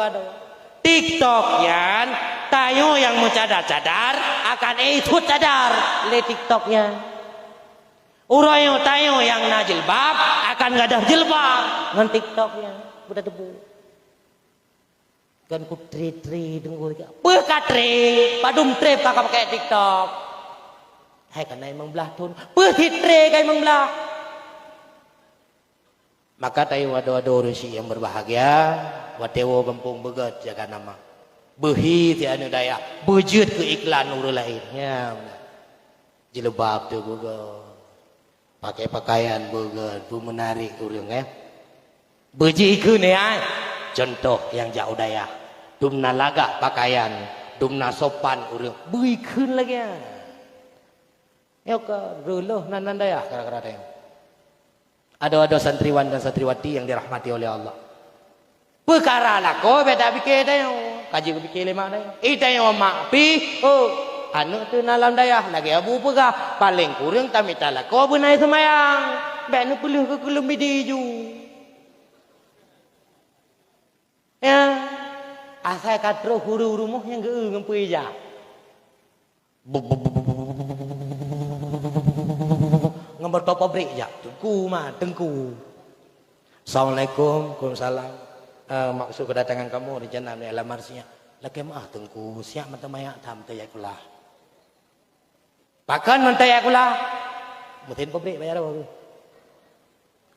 TikTok yan tayo yang mau cadar akan ikut cadar le TikToknya urayo tayo yang na jilbab akan ngadah jilbab dengan TikToknya udah debu kan ku tri tunggu peuh ka tri padum tri kakak pakai TikTok hai kana emang belah tun peuh tri kai emang belah maka tayo wado-wado rusi yang berbahagia watewo kampung begat jaga nama behi ti anu daya bejut ke iklan urang lain ya jilbab tu begat pakai pakaian begat bu menarik urang beji ikeun ya contoh yang jauh daya dumna laga pakaian dumna sopan urang beikeun lagi ya ka reuloh nan daya kara-kara teh ada santriwan dan santriwati yang dirahmati oleh Allah perkara lah ko beda pikir dah kaji ko pikir lima dah ita yang mak pi anu tu nalam daya lagi abu pegah paling kurang kami talak ko benai semayang be nu puluh ke kelum bidiju ya asal katro huru rumah yang geung ngempui ja ngambar top pabrik ja tengku mah tengku Assalamualaikum Waalaikumsalam maksud kedatangan kamu rencana ni alamar siap lagi mah tengku siap mata mayak tham tayak kulah pakan mentayak kulah mutin pabrik bayar apa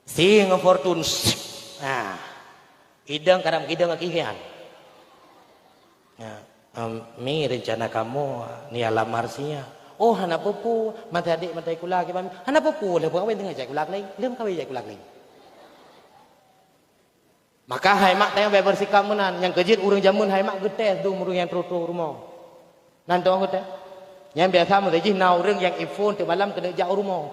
sing fortune nah idang kadang idang akihan mi rencana kamu ni alamar siap oh hana pupu mata adik mata kulah ke mami hana pupu le buang dengan cak kulah lain lem kawin cak kulah lain maka hai mak tayang bersikap menan yang kejit urang jamun hai mak getes tu urang yang troto rumah nan tu aku teh yang biasa mun teh na urang yang iPhone tu malam kena jauh rumah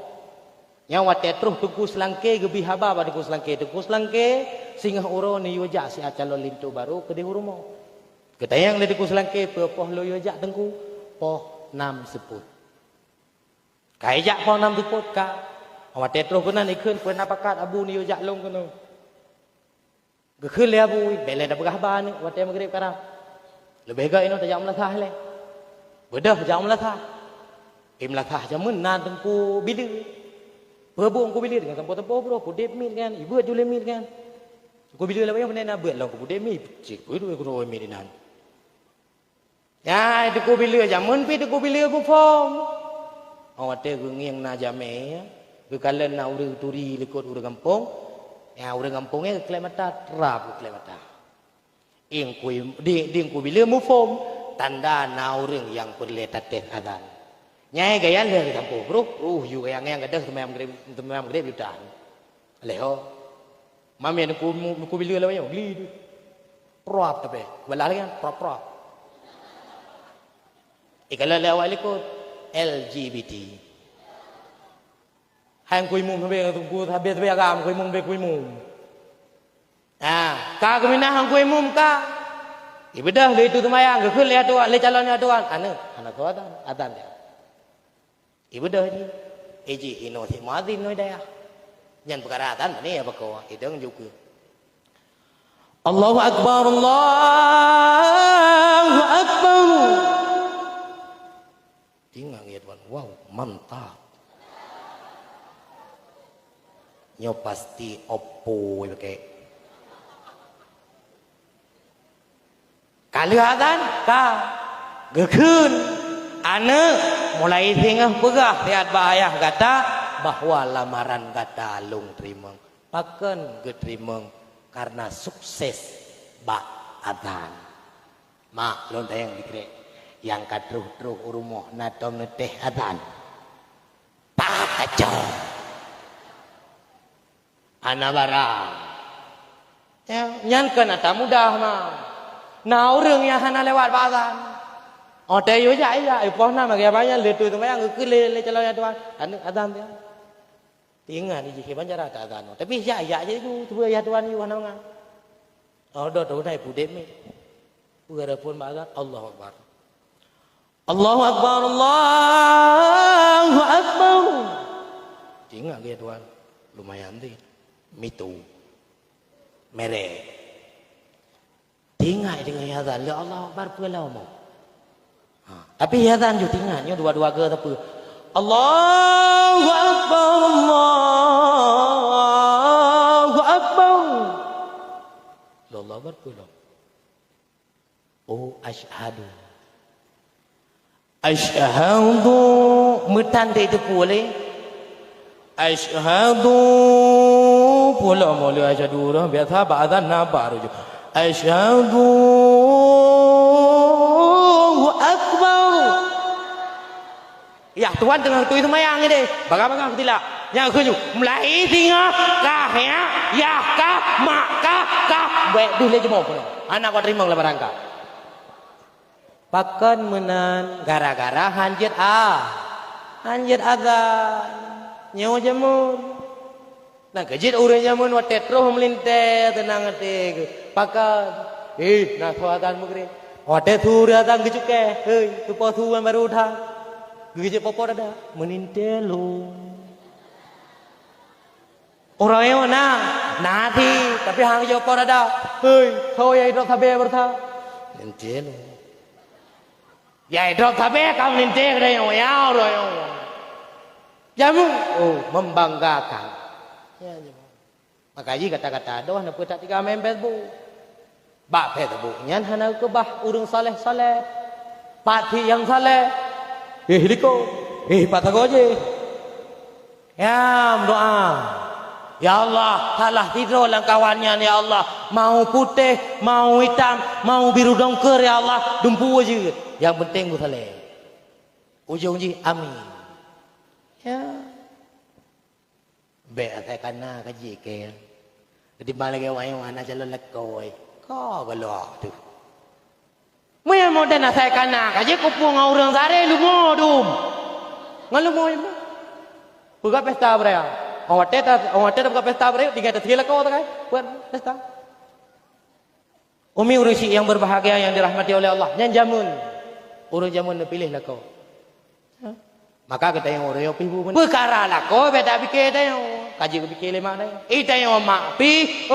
yang wate terus tuku selangke gebi haba pada tuku selangke singgah uro ni yoja si acalon lintu baru ke di rumah ketayang le tuku selangke poh lo yoja tengku poh 6 seput kaijak poh 6 seput ka Awak terus kena ikut pernah pakat abu ni ujak long kena. Gekul le abu bele dah berhabar ni wate magrib karang. Lebih gak ino tajam melasah le. Bedah jam melasah. Melasah jamun nan tengku bilir. Berbung ku bilir dengan tempo-tempo bro ku dep mit kan. Ibu jule mit kan. Ku bilir lawa yang benda buat long ku dep mit. Cik ku itu ku mit nan. Ya itu ku bilir jamun pi itu ku bilir ku form. Awak te ku ngiang na jame. Ku kalen na urang turi lekot urang kampung. Ya urang kampungnya ke Klemata terap ke Klemata. Ing ku ding ku bilir mu form tanda na urang yang perle tatet adan. Nyai gaya le kampung bro. Yu gaya yang gadah temam grep yudan. Leho. Mami ku bilir lawa yang gli. Prop tapi. Wala lagi prop. Ikala lewa lekot LGBT. Hang kui mum sampai tunggu habis sampai agam kui mum be kui mum. Ka kemina hang kui mum ka. Ibadah le itu tumayang ke khul le tuan le calonnya tuan. Anak tu adan dia. Ibadah ni. Eji ino si muadzin noi dia. Nyan perkara adan ni apa kau? Idang juga. Allahu akbar Allahu akbar. Tinggal ya tuan. Wow, mantap. Nyo pasti opo pakai. Kalau adan ka gekun ane mulai tinggal pegah lihat bahaya kata bahwa lamaran kata lung terima paken geterima karena sukses bak adan mak lon yang dikre yang kadruh urumoh natom neteh adan tak kacau Anabara, ya, nyankan ata mudah mah. Nah orang yang hana lewat bazan. Oh tayo ya, ipoh nama kaya banyak letu tu macam le calon tuan. Adan dia. Tinggal di jika banjar ada adan. Tapi ya je tu ya tuan you hana ngan. Oh do tu nai pudem ni. Pura pun bazan Allahu Akbar. Allahu Akbar Allahu Akbar. Tinggal dia tuan. Lumayan tu. Mitu mere tinggal dengan azan ya Allah Akbar pulau mau tapi azan juga tinggalnya dua-dua ke tapi Allahu Akbar Allahu Akbar Allah Akbar pulau oh asyhadu metan itu boleh asyhadu pula mulai asyhadu dah biasa ba'dzan baru je asyhadu akbar ya tuan tengah tu itu mayang ni deh baga-baga tidak yang keju mulai singa kah ya kah mak kah baik dulu je mau pun anak kau terima lah barangka pakan menan gara-gara hanjit azan nyawa jamur. Nah kejit urang jamun watet roh melinte tenang hati. Pakan. Nak suatan mugri. Watet suratan kecuke. Tu posuan baru udah. Kejit popor ada. Meninte lo. Orang yang mana? Nanti. Tapi hang jauh popor ada. Kau yang hidup sabar berta. Meninte lo. Ya hidup sabar kau meninte kada yang wayau roh. Jamu. Oh membanggakan. Ya, makanya kata-kata doh nak putar tiga main Facebook. Bak Facebook nyan hana ke bah urang saleh pati yang saleh. Liko. Patago je. Ya doa. Ya Allah, halah tidur lang kawannya ya Allah. Mau putih, mau hitam, mau biru dongker ya Allah, dumpu aja. Yang penting bu saleh. Ujung ji amin. Ya. Beat saya kena kaji ke. Jadi balik awak anak jalan lekoi. Kau galak tu. Mui modern saya kena kaji kupung orang sare lu modum. Ngalu mau ibu. Buka pesta beraya. Awak teta buka pesta beraya. Tiga tertiga lekau tu kan. Buat pesta. Umi urusi yang berbahagia yang dirahmati oleh Allah. Yang jamun. Urus jamun pilih lekau. Maka kita yang orang yang pibu pun perkara lah kau beda fikir dah yang kaji kau fikir lima dah. Ita yang mak pi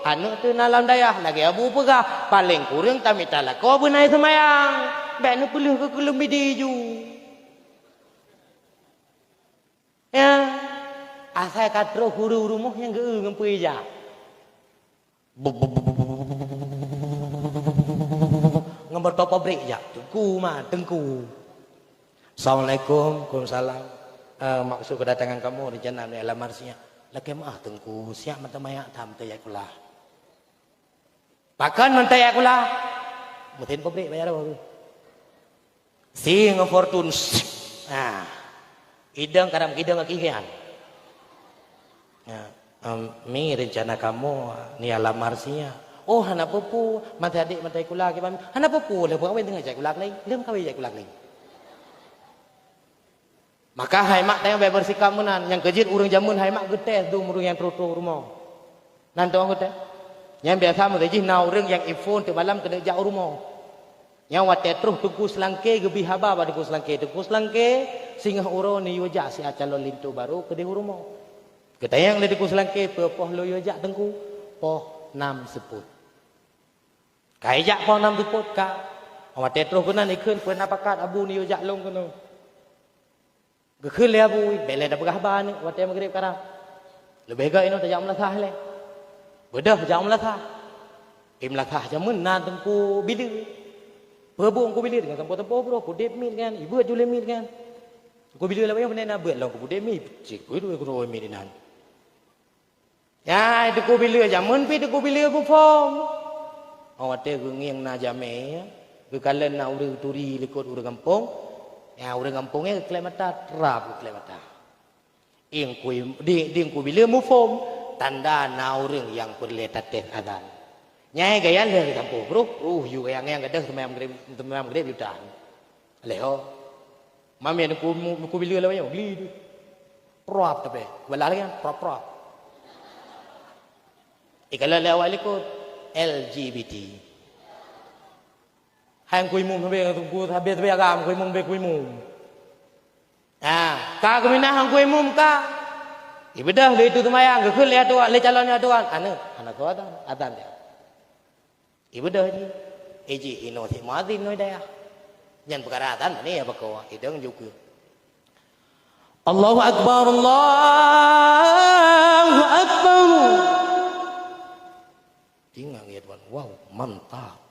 anu tu nalam dayah lagi abu pegah paling kurang tak minta lah kau benai semayang. Bek nu perlu ke kelum bidiju. Ya, asal katro huru rumah yang ge ngempai je. Ngambar top break je. Tengku mah, tengku. Assalamualaikum, Waalaikumsalam. Maksud kedatangan kamu rencana ni alam arsinya. Laki mah tengku siap mata mayak tam tayak kula. Pakan mentayak kula. Mungkin top break bayar apa? Sing fortune. Idang kadang idang akihan. Mi rencana kamu ni alam marsinya. Oh hana pupu mata adik mata kula ke hana pupu le kawin dengan cak kula lain. Lem kawin cak kula lain. Maka hai mak tayang bersikap menan yang kejit urang jamun hai mak getes dum urang yang troto rumah. Nan tong getes. Yang biasa mesti na urang yang iPhone te balam kena jak rumah. Yang watet terus tunggu selangke gebi haba pada tunggu selangke singgah uro ni yojak si acalon lintu baru ke di rumah. Ketayang le tunggu selangke poh lo yojak tengku poh 6 seput. Kaijak poh 6 seput ka. Watet terus kena ni keun pun apakat abu ni yojak long kena. Gekeun le abu bele dah pegah ba ni watet magrib karang. Lebih ga ino tajak melasah le. Bedah tajak melasah. Melasah jamun nan tengku bila. Berbong ko bilir dengan tempo-tempo bro ko dep mil kan ibu jule mil kan ko bilir la yang na bet long ko dep mil cik ko do ko mil nan ya itu ko bilir jamun pi itu ko bilir ko form awate ko ngiang na jame ko kalen na urang turi likut urang kampung ya urang kampung e klemata trap klemata ing ko di ko bilir mu form tanda na urang yang perle tatet adan Nyai gaya le kampung bro, yu gaya yang gadah temam grep yudan. Leho. Mami aku beli lah banyak beli tu. Prop tapi, belar kan prop. Ikala le awal ikut LGBT. Hang kui mum sampai tunggu habis sampai agam kui mum be kui mum. Ka kemina hang kui mum ka. Ibadah le itu temayang ke le tuan le calonnya tuan. Anak kau adan dia. Ibu dah ni, eji ino si madin noi dah. Jangan perkara tan ni apa kau? Idang juga. Allahu Akbar, Allahu Akbar. Tinggal lihat tuan, wow mantap.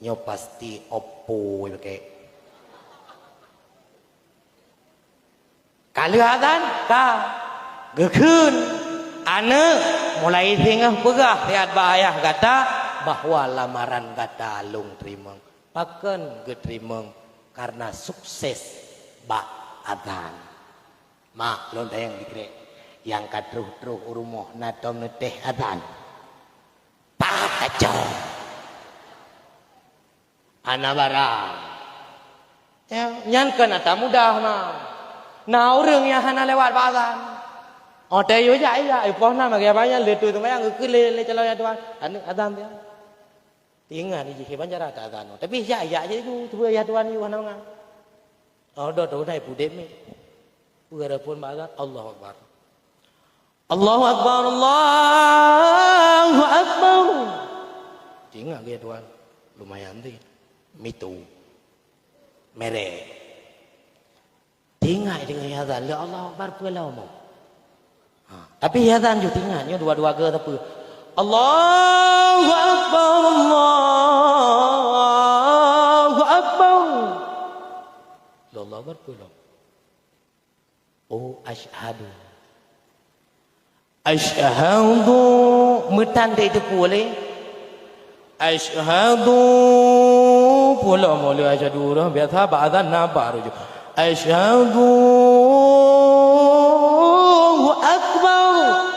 Nyo pasti Oppo pakai. Kalau adan, ka, gekun. Ana mulai tengah pegah lihat bayah kata bahwa lamaran kata lung terima. Pakan geterima karena sukses bak adan. Mak lon tayang dikre yang katruh-truh urumoh natom neteh adan. Patajo. Ana barang. Ya, nyan kan ata mudah mah. Nah urang yang hana lewat bazan. Oh tayo ya, ipoh nama kaya banyak letu tu mayang ke le calon ya tuan. Anu adan dia. Tinggal di jiki banjara tak adan. Tapi ya je tu ya tuan you hana ngah. Oh do nai budem ni. Pura pun bazan Allahu Akbar. Allahu Akbar, Allahu Akbar. Tinggal dia tuan. Lumayan tu. Mitu. Mere. Tinggal dengan azan le Allahu Akbar pula mau. Tapi azan juga tinggalnya dua-dua ke tapi Allahu Akbar, Allahu Akbar. Allahu Akbar pula. Oh asyhadu. Asyhadu metan itu boleh. Asyhadu pula mulai asyhadu dah biasa azan na baru je. Asyhadu Akbar.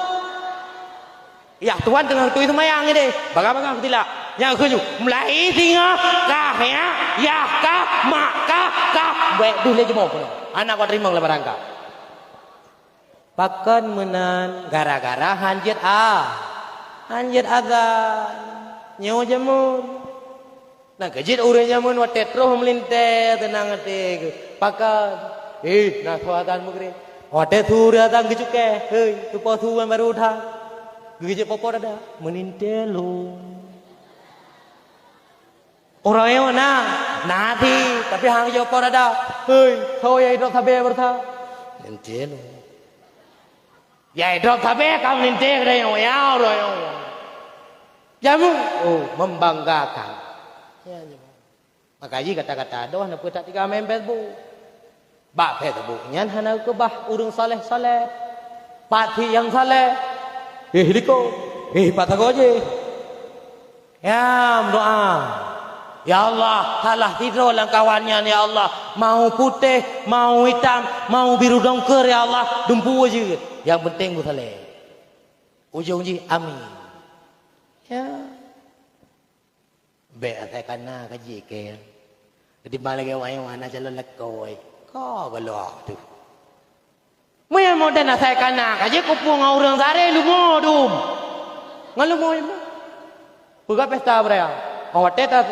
Ya tuan tengah tu itu mayang ni deh. Bagaimana aku tidak? Yang aku mulai tinggal kah ya kah mak kah baik dulu je mau pun. Anak kau terima lebaran kah? Pakan menan gara-gara hanjit azan. Nyawa jamun. Nah kejit orang zaman watet roh melintas tenang hati pakai nah tuatan mungkin watet tu datang kecuke tu potu baru udah kejit popor ada menintelo orang yang mana nanti tapi hang jopor ada kau yang hidup tabe berta nintelo ya hidup tabe kamu nintel ada yang roh jamu membanggakan. Ya, makanya kata-kata doa nak putar tiga main Facebook. Bah Facebook nyan hana ke bah urang saleh-saleh. Pati yang saleh. Diko. Patago je. Ya, doa. Ya Allah, halah tidur lang kawannya ya Allah. Mau putih, mau hitam, mau biru dongker ya Allah, dumpu aje. Yang penting gua saleh. Ujung ji amin. Ya. Bea saya kana kaji ke. Di balik yang mana calon lekoi. Kau galak tu. Maya modern saya kana kaji kupung orang sare lu modum. Ngalu mo ibu. Buka pesta beraya. Orang teta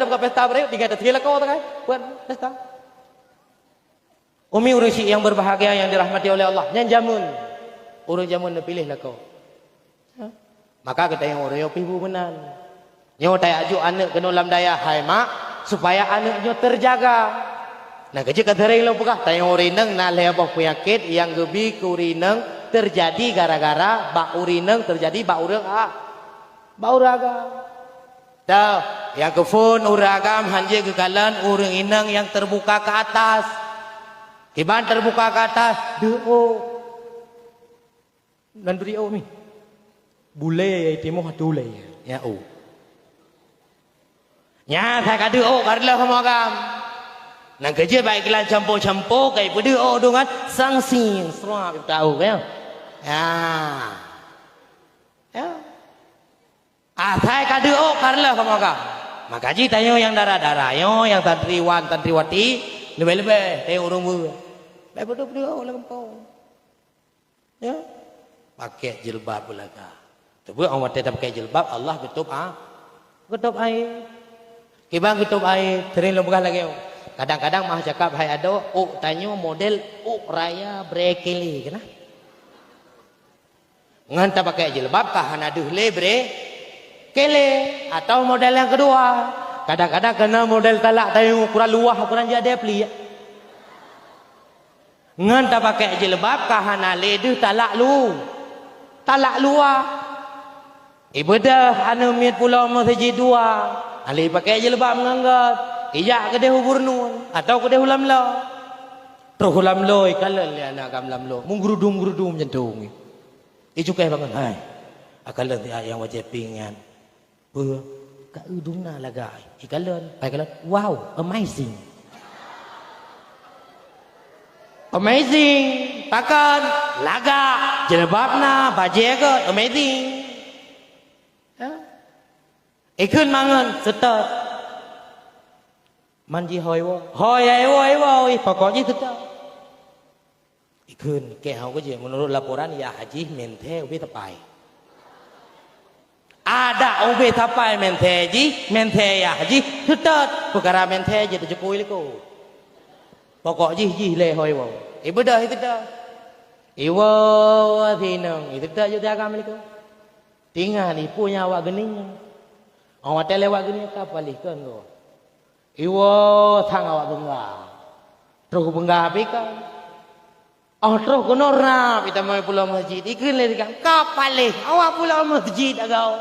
buka pesta beraya tiga tak segala kau tak kai. Buat pesta. Umi urusi yang berbahagia yang dirahmati oleh Allah. Yang jamun. Urang jamun pilih lah kau. Maka kita yang orang yang pibu benar. Nyo tay aju anak ke dalam daya hai mak supaya anaknya terjaga. Nah kecil kata lo buka tayang urineng nah lebah penyakit yang gebi kurineng terjadi gara-gara bak urineng terjadi bak urang bak uraga. Tahu yang kefun uragam hanje kekalan urang ineng yang terbuka ke atas. Kiban terbuka ke atas deo. Dan beriau mi. Bule ya timo hatule ya nya saya kadu karla hamagam nang kerja baiklah campo kai pede dengan sanksi serap tahu kan ya saya kadu karla hamagam makaji tayo yang darah yo yang tantriwati lebih tayo urung bu baik pede oleh kampung ya pakai jilbab belaga tapi orang tetap pakai jilbab Allah ketup air kibang ketup air sering lo bukan lagi kadang-kadang mah cakap hai ado tanyo model raya brekeli kena nganta pakai jilbab kah hana duhle kele atau model yang kedua kadang-kadang kena model talak tayo ukuran luah ukuran jadi pli nganta pakai jilbab kah hana leduh talak luah ibadah anu miat pulau masjid dua ali pakai jilbab mengangkat ijak ke dia hubur nun atau ke dia hulam lo terus hulam lo ikalal ya anak gamlam lo menggerudum jantung itu kayak bangun hai akalan yang wajib pingan ka udung na lagay ikalan wow amazing pakan laga jilbabna bajega amazing ikun mangan setat manji hoi wo pokoknya setat ikun kehau ke menurut laporan ya haji mente ubi tapai ada ubi tapai mente ya haji setat perkara mente je terjekui liko pokoknya ji le hoi wo ibu dah itu dah iwo tinang itu dah jadi agam liko tinggal ni punya awak gening awak lewat gini tak palihkan lo. Iwo thang awak terus benggah pikan. Terus kenorna kita mai pulau masjid. Ikun le dikam kapalih awak pulau masjid agau.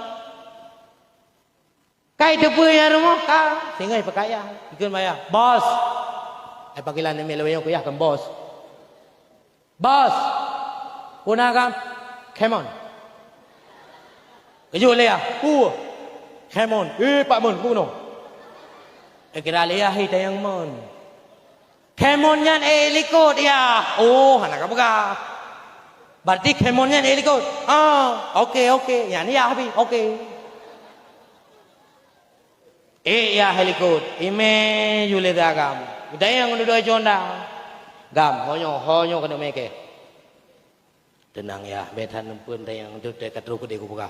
Kai depu ya rumah ka tinggal pakaya. Ikun maya bos. Ai pagilan ni melewe ko ya kan bos. Bos. Punagam come on. Keju le ya. Hemon, Pak Mon, kuno. Kira lihat hita yang mon. Hemon yan likod ya. Anak apa kah? Berarti hemon yan likod. Oke. Ya ni ya habis. Oke. Ya helikod. Ime jule dagam. Kita yang udah jonda. Gam, honyo kena meke. Tenang ya, betan pun yang untuk dekat ruku di kubuka.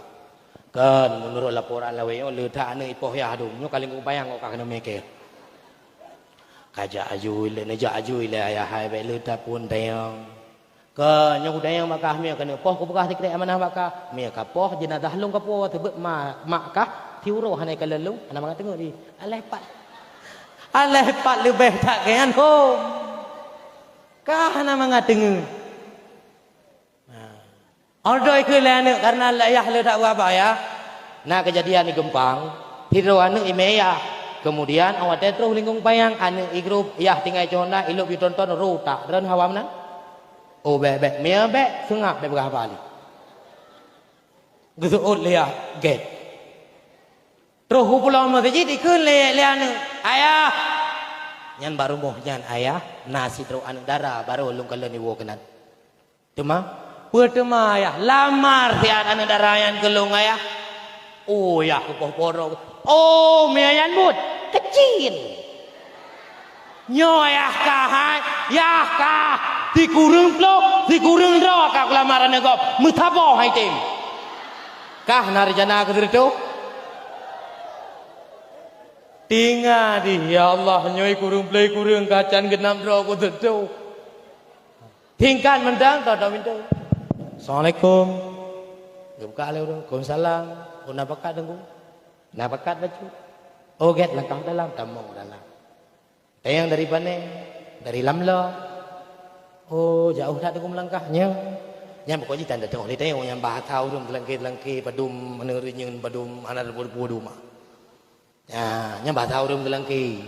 Kan menurut laporan lawe letak ane ipoh ya adung nyo kali bayang kok kena mikir. Kaja ajui le neja ajui le ayah hai be letak pun dayang. Kan nyo dayang makah mi kena poh ko bekah tikre amanah makah. Mi ka poh jenazah lung ka poh tebet mak kah tiuro hanai ka lelung ana mangah tengok di. Aleh pat lebih tak kan hom. Kah ana mangah tengok. Ordoi ke lene karena ayah le tak apa ya. Nah kejadian di Gempang, hidro anu imeya. Kemudian awak terus lingkung payang anu igrup yah tinggal cona iluk ditonton ruta dan hawam nan. Oh bebek mia bek sengap be berapa kali. Gesuut le get. Terus pulau masjid ikun le anu ayah. Nyan baru moh nyan ayah nasi terus anu darah baru lung kalau ni wo kenan. Cuma pertama ya lamar tiada anu darayan gelung ya. Oh ya kepoh porong. Oh miayan mut kecil. Nyoyah kah ya kah dikurung plok dikurung ro kah lamaran negop mutabo hai tim. Kah narjana kedritu. Tinga di ya Allah nyoy kurung play kurung kacan genam ro ku tetu. Tingkan mendang tada mintu. Assalamualaikum. Buka le urang. Waalaikumsalam. Una pakat dengku. Na pakat baju. Oh get langkah dalam tamong dalam. Tayang dari mana? Dari Lamlo. Oh jauh dah dengku melangkahnya. Nya pokoknya tanda tengok ni tayang yang bah tahu dum telangki padum menerenyun padum anak bodu mah. Ya, nya bah tahu dum telangki.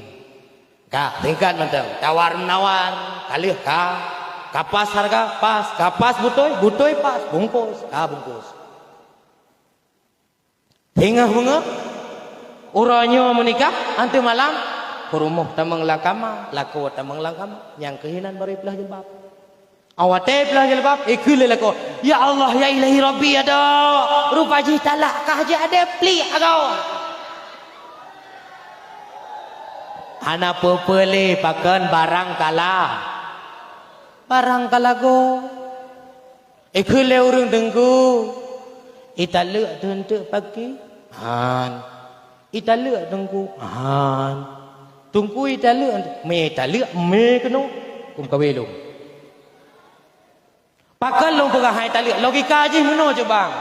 Kak tingkat mantap. Tawar menawar. Kali kak. Kapas harga pas, kapas butoy pas, bungkus, bungkus. Hingga bunga, uranyo menikah, antu malam, kurumuh tamang langkama, laku tamang langkama, yang kehinan baru pelah jilbab. Awate pelah jilbab, ikul lako. Ya Allah, ya ilahi Rabbi ada, rupa jitalah kah ada pli agau. Anak pepele pakan barang kalah. Barang kalago ikule urung dengku ita leuk tentu pagi han ita leuk dengku han tungku ita leuk me keno kum kawelung pakal long pegah ita leuk logika aja meno je bang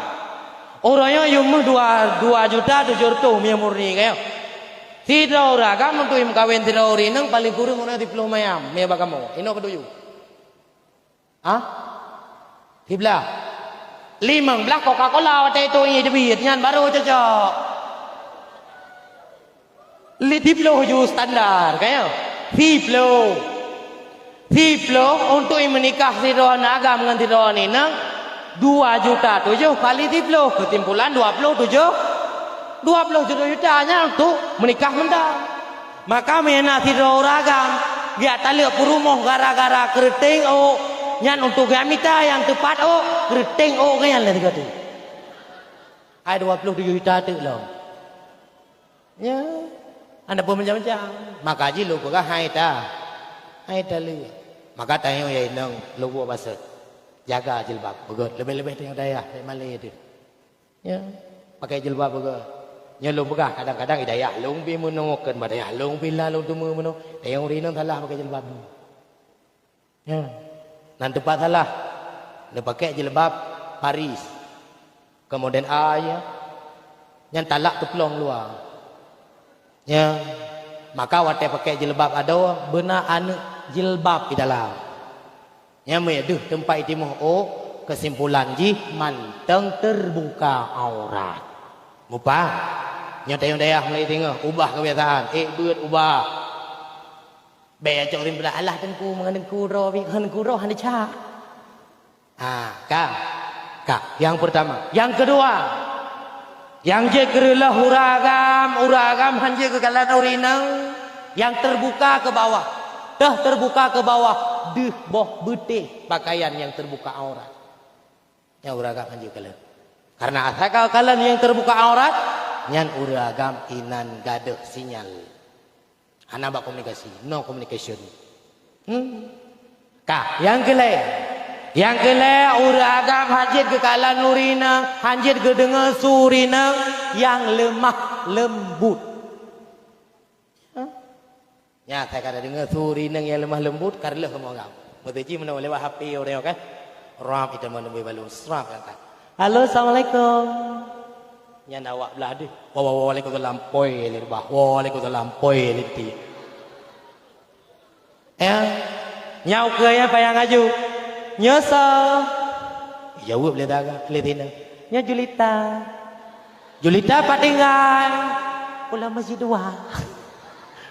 orangnya yumuh 2 juta 700 mi murni kayo tidak ragam untuk im kawin tidak ori nang paling kurang ona 10 mayam me bagamo ino keduyu. Ah, hiblah, 5 belah Coca-Cola waktu itu ini debit, nyan baru cocok. Tiplo ju standar, kayo. Tiplo untuk menikah si rohan agam dengan si rohan ini, 2 juta 7 kali tiplo, ketimpulan 20 juta nya untuk menikah mendang. Maka mena si rohan agam, dia taluk perumoh gara-gara keriting nyan untuk gamita yang tepat keriting kan lah tiga tu. Ai 27 juta tu loh. Ya. Anda pun macam-macam. Maka ji lu pegah hai ta lu. Maka tanya ya nang lu buat bahasa. Jaga jilbab begot lebih-lebih tengok daya dari Malay tu. Ya. Pakai jilbab begot. Nya lu pegah kadang-kadang hidayah long pi menongokkan badaya long pila long temu meno. Tengok ri nang salah pakai jilbab tu. Ya. Nanti tepat salah. Dia pakai jilbab Paris. Kemudian ya. Yang talak tu pelong luar. Ya. Maka waktu pakai jilbab ada benar anak jilbab di dalam. Ya meduh tempat timuh kesimpulan ji manteng terbuka aurat. Mupa. Nya tayong dayah mulai tengok ubah kebiasaan. Beut ubah. Becok rim belah Allah tengku mengenengku roh mengenengku roh handica. Kak. Yang pertama, yang kedua, yang je kerelah uragam hanje ke kalan urinang yang terbuka ke bawah. Terbuka ke bawah, boh betih pakaian yang terbuka aurat. Ya uragam hanje kalan. Karena asal kalan yang terbuka aurat, nyan uragam inan gaduh sinyal. Anak komunikasi, no communication. Kak, yang kelai, Yang kelak ura agam hajit ke kalan nurina, hajit ke dengar surina yang lemah lembut. Ya, saya kata dengar surina yang lemah lembut karena kamu agam. Mesti mana lewat HP orang kan? Ram itu mana boleh balun serap kan? Halo, assalamualaikum. Yang awak belah deh. Waalaikumsalam poi lerbah. Waalaikumsalam poi leti. Nyau ke yang payang aju. Nyesel. Jawab boleh tak? Letina. Nya Julita. Julita apa tinggal? Pulau Masjid Dua.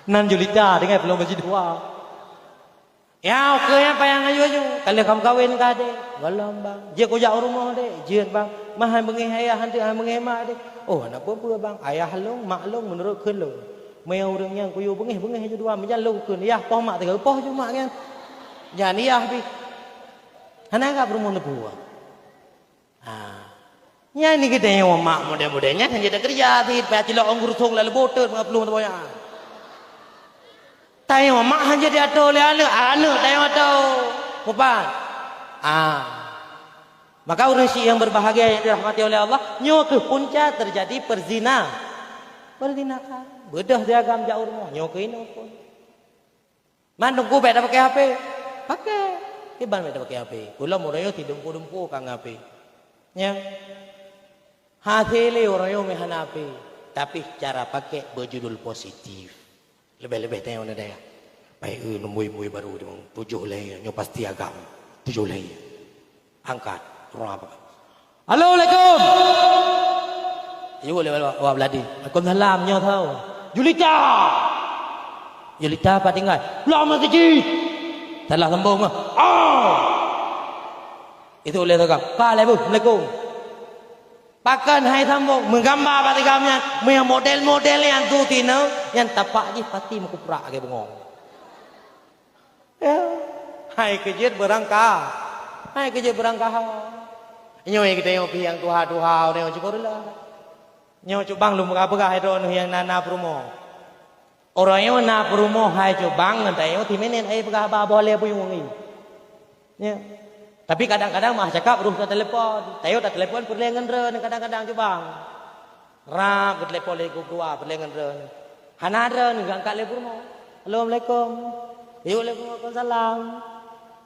Nan Julita tinggal Pulau Masjid Dua. Ya, oke yang payang aju. Kalau kamu kawin kade, galam bang. Dia kau jauh rumah deh, jiat bang. Mahan bengi ayah hantu, mahan bengi mak deh. Oh, anak apa bang? Ayah long, mak long menurut kun long. Maya orang yang kuyu bengi aja dua, menjan long kun. Ya, poh mak tiga, poh cuma kan. Jangan iya bi. Anak agak berumur lebih. Ya ini kita yang mak muda-mudanya kan jadi kerja, tidak cilok anggur song lalu boter, mengapelung terbayar. Tayo mak hanya dia tahu le anak tayo tahu bukan maka orang Syiah yang berbahagia yang dirahmati oleh Allah nyo ke puncak terjadi perzinahan bedah dia agam jauh rumah nyo ke ini pun mandung ku beda pakai HP pakai iban beda pakai HP kula murayo tidumpu kang HP nya hasilnya orang yo mehan HP tapi cara pakai berjudul positif. Lebih-lebih tengok ni dia. Baik, nombor baru dia 7 lay, nyo pasti agam 7 lay. Angkat, orang apa? Assalamualaikum. Ibu boleh awak beladi. Waalaikumsalam nyo tahu. Julita. Julita apa tinggal? Lama kecil. Salah sambung mah. Itu boleh tak? Assalamualaikum. Pakan hai sambung menggambar patigamnya, punya model-model yang tu tina yang tapak je pasti menguprak ke bengong. Ya, hai kejut berangkah, hai kejut berangkah. Nyoy kita yang piang tuha-tuha orang cukup lah. Nyoy cubang lu muka begah itu yang nana perumo. Orang yang nana perumo hai cubang nanti yang timenen ai begah ba boleh puyung ini. Ya. Tapi kadang-kadang mah cakap berusaha telepon. Tayo tak telepon perlengan ren kadang-kadang cubang. Rap telepon lagi dua perlengan ren. Hana ren enggak angkat telepon mo. Assalamualaikum. Waalaikumsalam.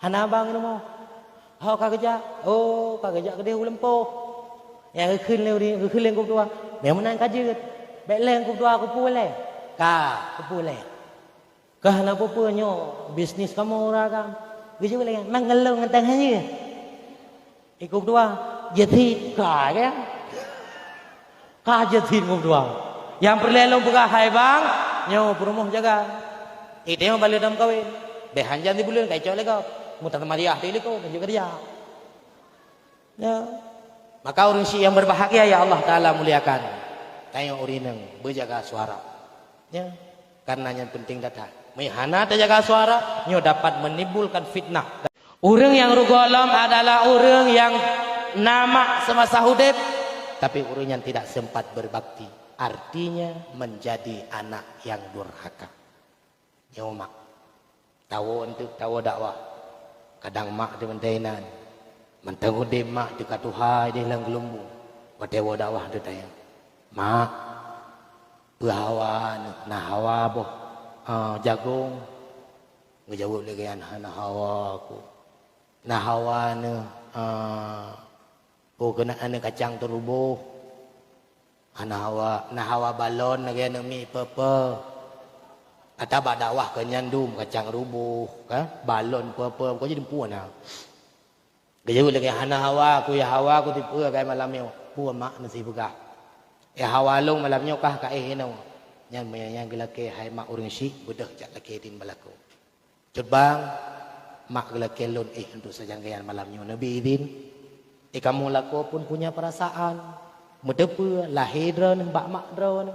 Hana bang ni mo. Hau ka kerja. Oh, ka kerja ke dia Lempoh. Yaขึ้นเร็วดิขึ้นเร่งกุตัวแม่มันนั่นka jeut. Baik leng ku tua ku puleh. Ka, ku puleh. Ka hana apa nyo bisnis kamu ora kan. Ví dụ là mang ngân lông ngân tăng hết như thì cục đua giờ thịt cả cái giờ thịt cục đua yang perlelong buka hai bang nyawa perumoh jaga itu yang balik dalam kawin behanjan di bulan kayak cowok kau mutar mariah di kau dan juga dia ya maka orang Syiah yang berbahagia ya Allah Taala muliakan kayak urineng berjaga suara ya karena yang penting datang Mihana terjaga suara, nyo dapat menimbulkan fitnah. Orang yang rugolam adalah orang yang nama semasa hidup, tapi orang yang tidak sempat berbakti. Artinya menjadi anak yang durhaka. Nyo mak, tahu untuk tahu dakwah. Kadang mak di mentainan, mentengku di mak di katuhai di lang gelumbu. Wadewa dakwah di tayang. Mak, berhawa, nah hawa boh. Jagung ngejawab lagi anak hawa aku nah hawa ne kena anak kacang terubuh anak hawa balon lagi anak mi pepe atau badawah kenyandum kacang rubuh kan balon pepe kau jadi puan ah ngejawab lagi anak hawa aku tipu kayak malamnya puan mak nasi buka ya hawa long malamnya kah kae no yang gelake hai mak orang Syiah bedah jak laki din balaku cebang mak gelake lon untuk sejangkaian malamnya nabi idin kamu laku pun punya perasaan medepe lahir dron mbak mak dron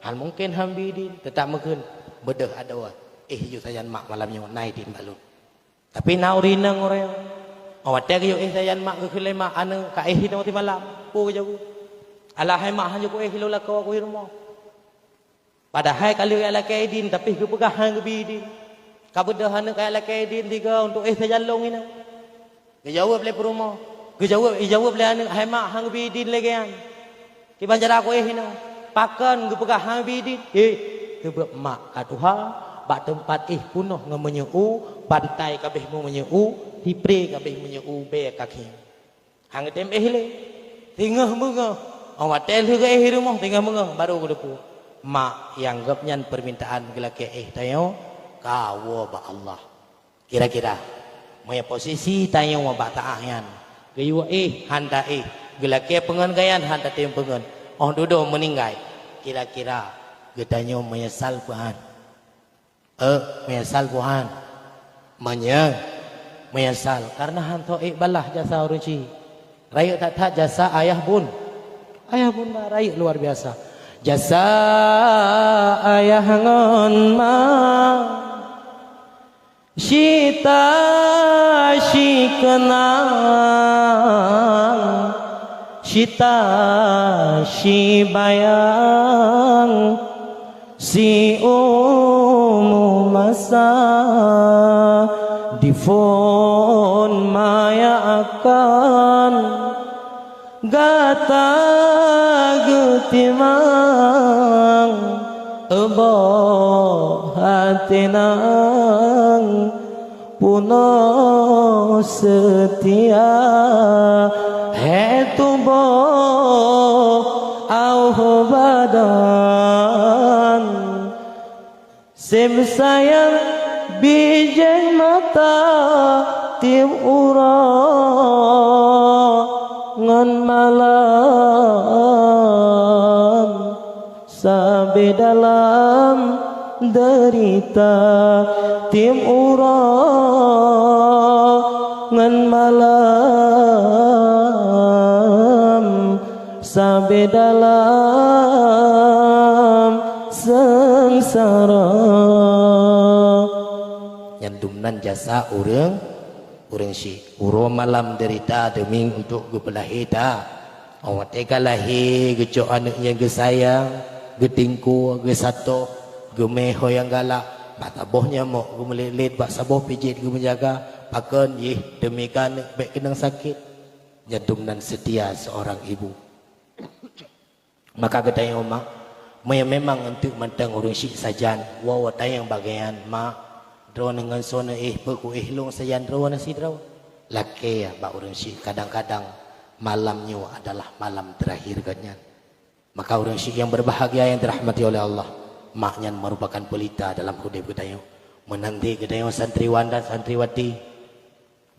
hal mungkin hambidin tetap mungkin bedah ada ju sajan mak malamnya naik din balun tapi naurinang orang awat teh yo sajan mak ke mak anu ka no ti malam pu jauh alah hai mak hanyo ko lo laku aku rumah padahal kalau ala kaidin tapi kepegahan ke bidin kabedahan ke ala kaidin tiga untuk saja long ini Kejawab le perumo. Kejawab le anak hai mak hang bidin lagi an. Ki banjar aku hina. Pakan ge pegah hang bidin. Ke mak atuha bak tempat punuh ngemenyu pantai kabeh mu menyu dipre kabeh menyu be kaki. Hang tem le. Tingah mengah. Awak tel ke rumah tingah mengah baru ku depu. Mak yang gapnyan permintaan gila ke tayo kawo ba Allah. Kira-kira maya posisi tayo wa ba ta'ahyan. Gayu handa gila ke pengen gayan handa tem pengen. Oh dodo meninggai. Kira-kira getanyo menyesal Tuhan. Menyesal Tuhan. Menyesal karena hanto balah jasa uruci. Rayu tak jasa ayah bun. Ayah bun rayu luar biasa. Jasa ayah ngon ma Shita shikenang Shita shibayang Si masa Di phone maya akan Gata getimang Ebo hatinang Puno setia Hetubo au badan Sim sayang bijeng mata Tim urangan malam Sampai dalam derita Tim urangan malam Sampai dalam sengsara Dumnan jasa urang si uro malam derita demi untuk gepelahita awak tega lahi geco anaknya ge sayang getingku ge sato gemeho yang galak batabohnya mo gemelilit bak saboh pijit ge menjaga paken yih demikan baik kenang sakit dumnan setia seorang ibu maka gedai omak memang untuk mentang urang si sajan wawa tayang bagian mak Draw dengan sona beku long sayan draw nasi draw. Laki ya bak orang si kadang-kadang malamnya adalah malam terakhir kanyan. Maka orang si yang berbahagia yang dirahmati oleh Allah, maknya merupakan pelita dalam hidup kita. Menanti kita santriwan dan santriwati,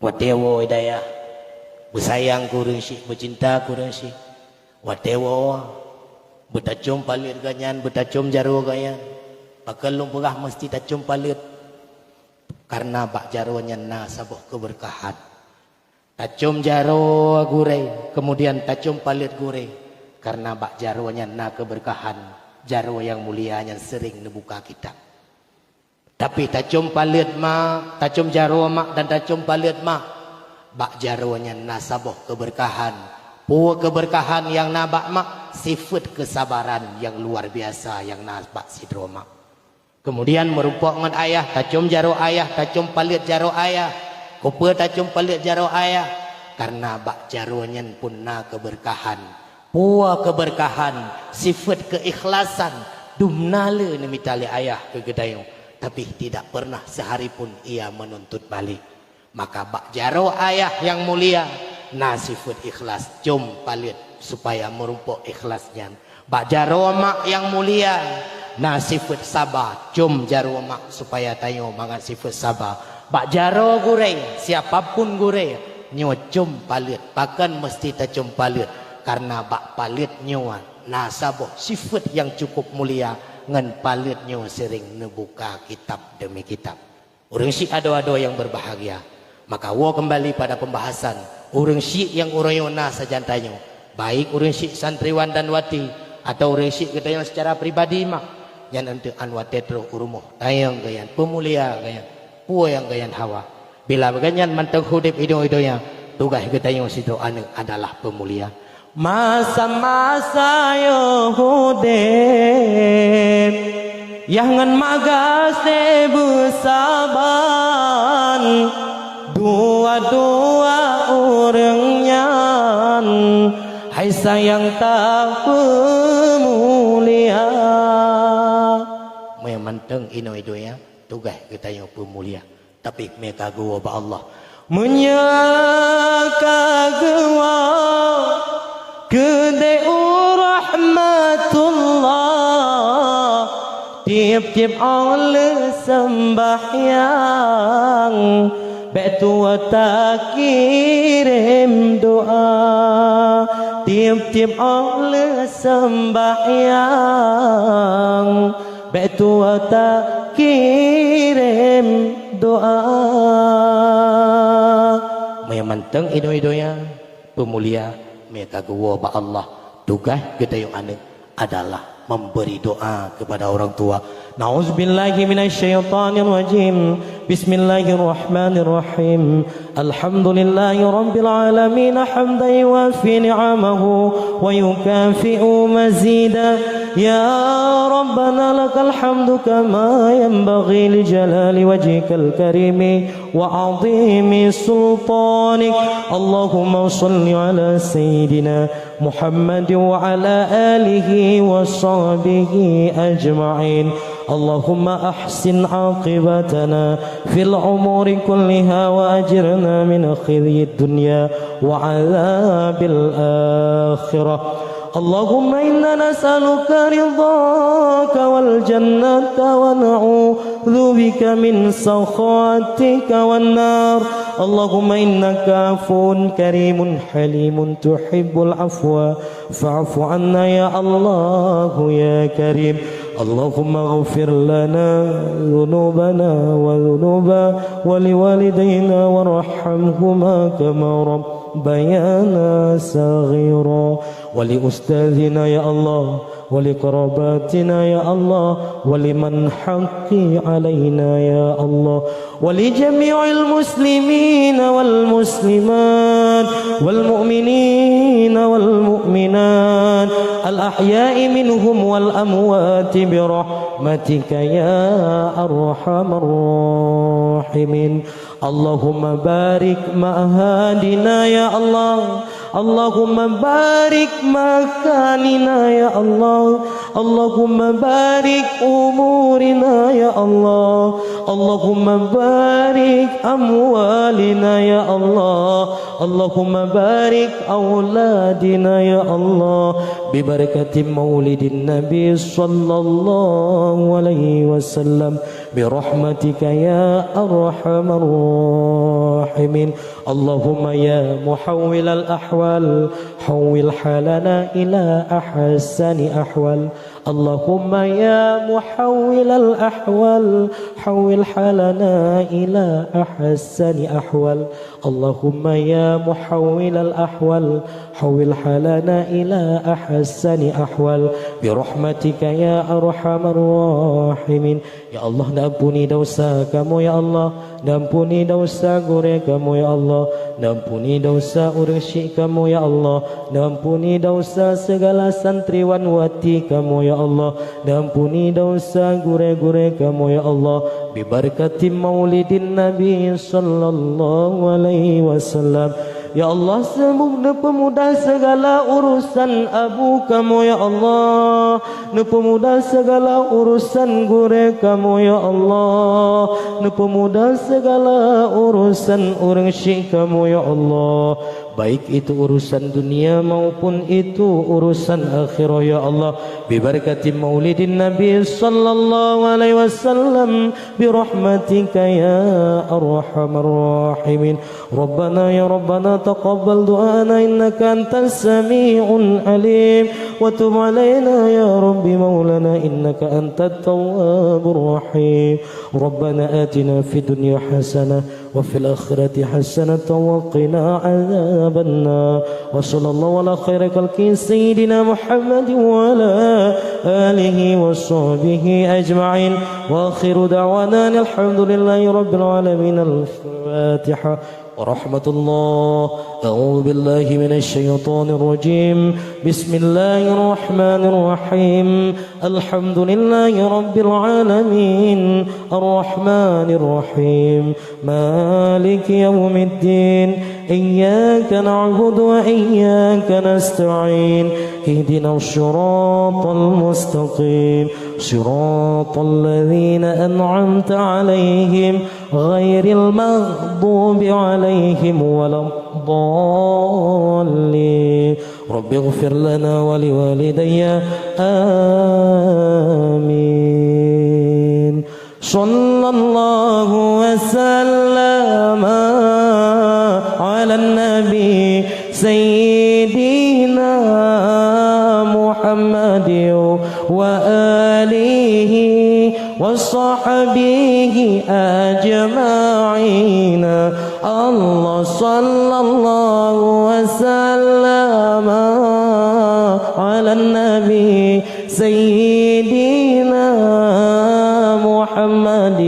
watewo idaya, bersayang kurang si, bercinta kurang si, watewo, betacum palir kanyan, betacum jaru kanyan, pakalung pegah mesti tacum palir. Karena bak jaronya nasaboh keberkahan. Tacum jaro gurei, kemudian tacum palit gurei. Karena bak jaronya na keberkahan, jaro yang mulia yang sering membuka kita. Tapi tacum palit ma, tacum jaro mak dan tacum palit ma, bak jaronya nasaboh keberkahan. Pua keberkahan yang nabak mak, sifat kesabaran yang luar biasa yang nabak sidro mak. Kemudian merupakan ayah, tacum jaro ayah, tacum palit jaro ayah, kupa tacum palit jaro ayah. Karena bak jaronya pun na keberkahan, pua keberkahan, sifat keikhlasan, dumnale nemitali ayah ke gedayung. Tapi tidak pernah sehari pun ia menuntut balik. Maka bak jaro ayah yang mulia, na sifat ikhlas, cum palit supaya merumpuk ikhlasnya. Bak jaro mak yang mulia, nah sifat sabar cum jaro mak supaya tayo mangan sifat sabar bak jaro gurei siapapun gurei nyo cum palit pakan mesti ta cum palit karena bak palit nyo nah saboh sifat yang cukup mulia ngan palit nyo sering nebuka kitab demi kitab urang si ado-ado yang berbahagia maka wo kembali pada pembahasan urang si yang urayona sajantanyo baik urang si santriwan dan wati atau urang si kita yang secara pribadi mak yang untuk anwat tetro urumuh tayang gayan pemulia gayan pua yang gayan hawa bila baganyan manteng hudip ido-idonya tugas kita yang situ anu adalah pemulia masa-masa yo hudip yangan magase besaban dua-dua Hai sayang tak pemulia. Memang teng ino itu ya tugas kita yang pemulia. Tapi mereka gua ba Allah menyaka gua kedai rahmatullah tiap-tiap oleh sembahyang betua tak kirim doa tiap-tiap oleh sembahyang betua tak kirim doa. Memang teng ido-idonya pemulia mereka gua ba Allah tugas kita yang aneh adalah memberi doa kepada orang tua. Nauzubillahi minasyaitonir rajim. Bismillahirrahmanirrahim. Alhamdulillahi rabbil alamin hamdan yuwafi ni'amahu wa yukafi'u mazida. Ya Rabbana lakal hamdu kama yanbaghi li jalali wajhikal karimi wa 'azimi sultanik. Allahumma shalli ala sayyidina Muhammad wa ala alihi wa sahbihi ajma'in. Allahumma ahsin aqibatana fil umuri kulliha wa ajirna min khizyid dunya wa 'adzabil akhirah. Allahumma inna nas'aluka ridhaka wal jannata wa na'udzu bika min sakhatika wan nar. Allahumma innaka 'afuwun karimun halimun tuhibbul 'afwa fa'fu 'anna ya Allah ya Karim. Allahumma ighfir lana dhunubana wa dhunuba wa liwalidayna warhamhuma kama rabbayana saghira. Wa li ustadzina ya Allah wa li qarabatina ya Allah wa liman haqqi alaina ya Allah wa li jami'il muslimina wal muslimat wal mu'minina wal mu'minat al ahya'i minhum wal amwati bi rahmatika ya arhamar rahimin. Allahumma barik ma'hadina ya Allah. Allahumma barik makanina ya Allah. Allahumma barik umurina ya Allah. Allahumma barik amwalina ya Allah. Allahumma barik auladina ya Allah. Bibarakati maulidin Nabi sallallahu alaihi wasallam. Birahmatika ya arhamar rahimin. Allahumma ya muhawwil al-ahwal hawwil halana ila ahsani ahwal. Allahumma ya muhawwil al-ahwal hawwil halana ila ahsani ahwal. Allahumma ya muhawwil al-ahwal hawwil halana ila ahsani ahwal. Birahmatika ya arhamar rahimin. Ya Allah, ampuni dosa kamu ya Allah, ampuni dosa gore kamu ya Allah, ampuni dosa ursi kamu ya Allah, ampuni dosa segala santriwan wati kamu ya Allah, ampuni dosa gore-gore kamu ya Allah. Bibarakati maulidin Nabi sallallahu alaihi wasallam. Ya Allah, semoga pemudah segala urusan abu kamu ya Allah, pemudah segala urusan gure kamu ya Allah, pemudah segala urusan orang syekh kamu ya Allah, baik itu urusan dunia maupun itu urusan akhirat ya Allah. Bibarakati maulidin Nabi sallallahu alaihi wasallam, birahmatika ya arhamar rahimin. Rabbana ya Rabbana taqabbal du'ana innaka antas sami'un alim wa tub alaina ya Rabbi maulana innaka antat tawwabur rahim. Rabbana atina fid dunya hasanah wa fil akhirati hasanah wa qina adzaban nar. Wa sallallahu ala khairi khalqi sayyidina Muhammad wa ala alihi wa sahbihi ajma'in. Wa akhiru da'wana alhamdulillahi rabbil alamin. Al-Fatiha. ورحمة الله. أعوذ بالله من الشيطان الرجيم. بسم الله الرحمن الرحيم. الحمد لله رب العالمين الرحمن الرحيم مالك يوم الدين إياك نعبد وإياك نستعين اهدنا الصراط المستقيم صراط الذين أنعمت عليهم غير المغضوب عليهم ولا الضالين. رب اغفر لنا ولوالدي آمين. صلى الله وسلم على النبي سيدنا محمد وآله وصحبه أجمعين. الله صلى الله وسلم على النبي سيدنا محمد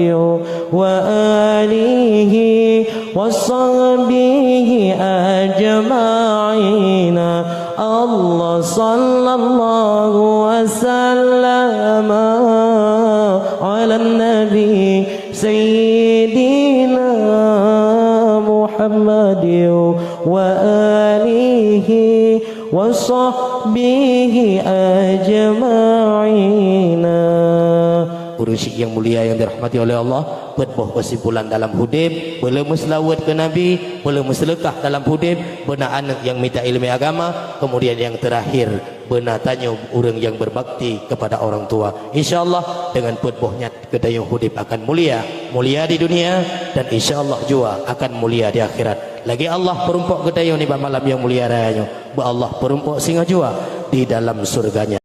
وآله وصحبه أجمعين. الله صلى الله وسلم على النبي سيدنا محمد وآله وصحبه أجمعين. Urusik yang mulia yang dirahmati oleh Allah, berbuah kesimpulan dalam hudib, belum selawat ke Nabi, belum selekah dalam hudib, benar anak yang minta ilmu agama, kemudian yang terakhir benar tanya orang yang berbakti kepada orang tua. InsyaAllah dengan berbuahnya kedayung hudib akan mulia, mulia di dunia dan insyaAllah juga akan mulia di akhirat. Lagi Allah perumpuk kedayung ni malam yang mulia rayanya, Allah perumpuk singa juga di dalam surganya.